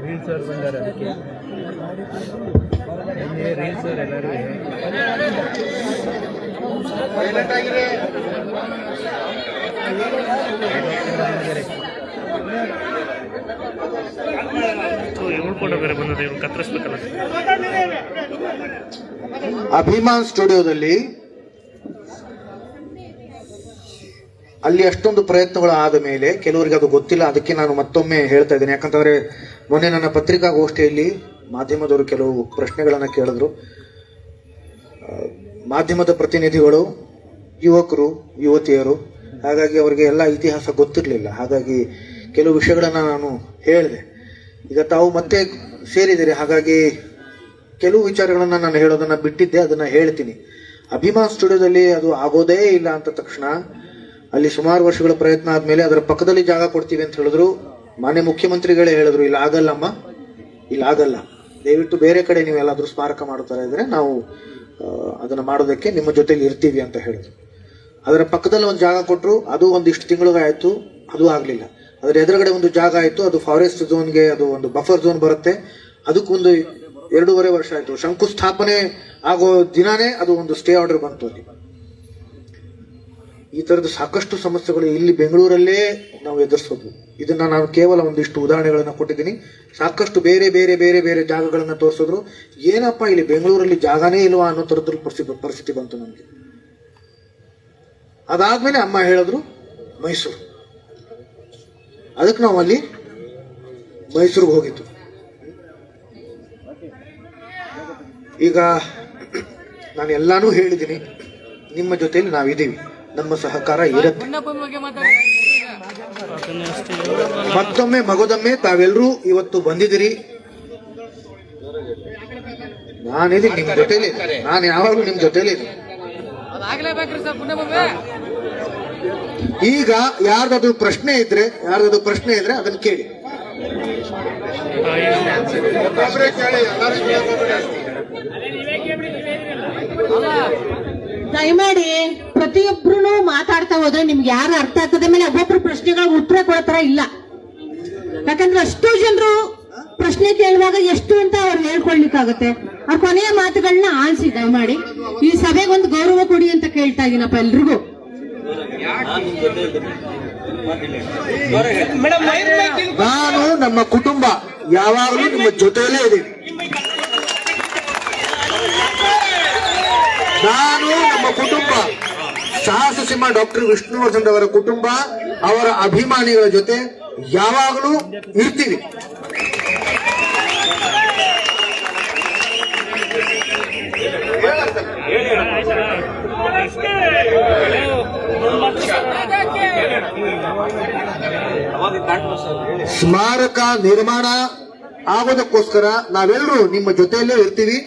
ರೀಲ್ ಸರ್ ಬಂದಾರೆ ಅದಕ್ಕೆ ರೀಲ್ ಸರ್ ಎಲ್ಲರೂ ಇವಳು ಕೂಡ ಬೇರೆ ಬಂದದೆ ಇವ್ರು ಕತ್ತರಿಸ್ಬೇಕಲ್ಲ.
ಅಭಿಮಾನ್ ಸ್ಟುಡಿಯೋದಲ್ಲಿ ಅಲ್ಲಿ ಅಷ್ಟೊಂದು ಪ್ರಯತ್ನಗಳು ಆದ ಮೇಲೆ ಕೆಲವರಿಗೆ ಅದು ಗೊತ್ತಿಲ್ಲ. ಅದಕ್ಕೆ ನಾನು ಮತ್ತೊಮ್ಮೆ ಹೇಳ್ತಾ ಇದ್ದೇನೆ. ಯಾಕಂತಂದ್ರೆ ಮೊನ್ನೆ ನನ್ನ ಪತ್ರಿಕಾಗೋಷ್ಠಿಯಲ್ಲಿ ಮಾಧ್ಯಮದವರು ಕೆಲವು ಪ್ರಶ್ನೆಗಳನ್ನು ಕೇಳಿದ್ರು. ಮಾಧ್ಯಮದ ಪ್ರತಿನಿಧಿಗಳು ಯುವಕರು ಯುವತಿಯರು, ಹಾಗಾಗಿ ಅವರಿಗೆ ಎಲ್ಲ ಇತಿಹಾಸ ಗೊತ್ತಿರಲಿಲ್ಲ. ಹಾಗಾಗಿ ಕೆಲವು ವಿಷಯಗಳನ್ನ ನಾನು ಹೇಳಿದೆ. ಈಗ ತಾವು ಮತ್ತೆ ಸೇರಿದ್ದೀರಿ, ಹಾಗಾಗಿ ಕೆಲವು ವಿಚಾರಗಳನ್ನ ನಾನು ಹೇಳೋದನ್ನ ಬಿಟ್ಟಿದ್ದೆ, ಅದನ್ನ ಹೇಳ್ತೀನಿ. ಅಭಿಮಾನ್ ಸ್ಟುಡಿಯೋದಲ್ಲಿ ಅದು ಆಗೋದೇ ಇಲ್ಲ ಅಂತ ತಕ್ಷಣ ಅಲ್ಲಿ ಸುಮಾರು ವರ್ಷಗಳ ಪ್ರಯತ್ನ ಆದ್ಮೇಲೆ ಅದರ ಪಕ್ಕದಲ್ಲಿ ಜಾಗ ಕೊಡ್ತೀವಿ ಅಂತ ಹೇಳಿದ್ರು. ಮಾನ್ಯ ಮುಖ್ಯಮಂತ್ರಿಗಳೇ ಹೇಳಿದ್ರು, ಇಲ್ಲ ಆಗಲ್ಲಮ್ಮ, ಇಲ್ಲ ಆಗಲ್ಲ, ದಯವಿಟ್ಟು ಬೇರೆ ಕಡೆ ನೀವು ಎಲ್ಲಾದ್ರೂ ಸ್ಮಾರಕ ಮಾಡ್ತಾ ಇದ್ರೆ ನಾವು ಅದನ್ನ ಮಾಡೋದಕ್ಕೆ ನಿಮ್ಮ ಜೊತೆಲಿ ಇರ್ತೀವಿ ಅಂತ ಹೇಳಿದ್ರು. ಅದರ ಪಕ್ಕದಲ್ಲಿ ಒಂದು ಜಾಗ ಕೊಟ್ಟರು, ಅದು ಒಂದಿಷ್ಟು ತಿಂಗಳಿಗಾಯ್ತು, ಅದು ಆಗ್ಲಿಲ್ಲ. ಅದರ ಎದುರುಗಡೆ ಒಂದು ಜಾಗ ಆಯ್ತು, ಅದು ಫಾರೆಸ್ಟ್ ಝೋನ್ಗೆ, ಅದು ಒಂದು ಬಫರ್ ಝೋನ್ ಬರುತ್ತೆ, ಅದಕ್ಕೊಂದು 2.5 ವರ್ಷ ಆಯ್ತು. ಶಂಕುಸ್ಥಾಪನೆ ಆಗೋ ದಿನಾನೇ ಅದು ಒಂದು ಸ್ಟೇ ಆರ್ಡರ್ ಬಂತು ಅಲ್ಲಿ. ಈ ತರದ ಸಾಕಷ್ಟು ಸಮಸ್ಯೆಗಳು ಇಲ್ಲಿ ಬೆಂಗಳೂರಲ್ಲೇ ನಾವು ಎದುರಿಸೋದು. ಇದನ್ನ ನಾನು ಕೇವಲ ಒಂದಿಷ್ಟು ಉದಾಹರಣೆಗಳನ್ನ ಕೊಟ್ಟಿದ್ದೀನಿ. ಸಾಕಷ್ಟು ಬೇರೆ ಬೇರೆ ಬೇರೆ ಬೇರೆ ಜಾಗಗಳನ್ನ ತೋರಿಸಿದ್ರು. ಏನಪ್ಪಾ ಇಲ್ಲಿ ಬೆಂಗಳೂರಲ್ಲಿ ಜಾಗನೇ ಇಲ್ವಾ ಅನ್ನೋ ತರದಲ್ಲಿ ಪರಿಸ್ಥಿತಿ ಬಂತು ನಮಗೆ. ಅದಾದ್ಮೇಲೆ ಅಮ್ಮ ಹೇಳಿದ್ರು ಮೈಸೂರು. ಅದಕ್ಕೆ ನಾವು ಅಲ್ಲಿ ಮೈಸೂರಿಗೆ ಹೋಗಿದ್ದು. ಈಗ ನಾನು ಎಲ್ಲಾನು ಹೇಳಿದ್ದೀನಿ, ನಿಮ್ಮ ಜೊತೆಲಿ ನಾವಿದ್ದೀವಿ, ನಮ್ಮ ಸಹಕಾರ ಇರುತ್ತೆ. ಮತ್ತೊಮ್ಮೆ ಮಗದೊಮ್ಮೆ ತಾವೆಲ್ಲರೂ ಇವತ್ತು ಬಂದಿದ್ದೀರಿ. ನಾನಿದ್ದೀನಿ ನಿಮ್ ಜೊತೆಲಿ, ನಾನು ಯಾವಾಗಲೂ ನಿಮ್ ಜೊತೆಲಿ. ಈಗ ಯಾರ್ದಾದ್ರು ಪ್ರಶ್ನೆ ಇದ್ರೆ ಅದನ್ನ ಕೇಳಿ.
ದಯಮಾಡಿ ಪ್ರತಿಯೊಬ್ರು ಮಾತಾಡ್ತಾ ಹೋದ್ರೆ ನಿಮ್ಗೆ ಯಾರು ಅರ್ಥ ಆಗ್ತದೆ ಮೇಲೆ ಒಬ್ಬೊಬ್ರು ಪ್ರಶ್ನೆಗಳಿಗೆ ಉತ್ತರ ಕೊಡತರ ಇಲ್ಲ. ಯಾಕಂದ್ರೆ ಅಷ್ಟು ಜನರು ಪ್ರಶ್ನೆ ಕೇಳುವಾಗ ಎಷ್ಟು ಅಂತ ಅವ್ರು ಹೇಳ್ಕೊಳ್ಲಿಕ್ಕಾಗತ್ತೆ. ಆ ಕೊನೆಯ ಮಾತುಗಳನ್ನ ಆಲಿಸಿ ದಯಮಾಡಿ ಈ ಸಭೆಗೆ ಒಂದು ಗೌರವ ಕೊಡಿ ಅಂತ ಕೇಳ್ತಾ ಇದೀನಪ್ಪ ಎಲ್ರಿಗೂ.
ನಾನು ನಮ್ಮ ಕುಟುಂಬ ಯಾವಾಗಲೂ ನಿಮ್ಮ ಜೊತೆಯಲ್ಲೇ ಇದ್ದೀನಿ. ನಾನು ನಮ್ಮ ಕುಟುಂಬ ಸಾಹಸ ಸಿಂಹ ಡಾಕ್ಟರ್ ವಿಷ್ಣುವರ್ಧನ್ ಅವರ ಕುಟುಂಬ, ಅವರ ಅಭಿಮಾನಿಗಳ ಜೊತೆ ಯಾವಾಗಲೂ ಇರ್ತೀವಿ. ಸ್ಮಾರಕ ನಿರ್ಮಾಣ ಆಗೋದಕ್ಕೋಸ್ಕರ ನಾವೆಲ್ಲರೂ ನಿಮ್ಮ ಜೊತೆಯಲ್ಲೇ ಇರ್ತೀವಿ.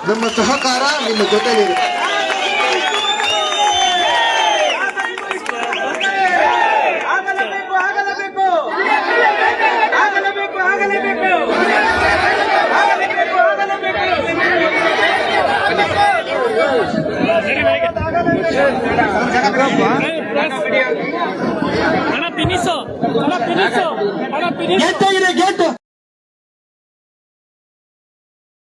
ನಮ್ಮ ಸಹಕಾರ ನಿಮ್ಮ ಜೊತೆಯಲ್ಲಿ ಇರುತ್ತೆ.
ಹಣ ಪಿನಿಸು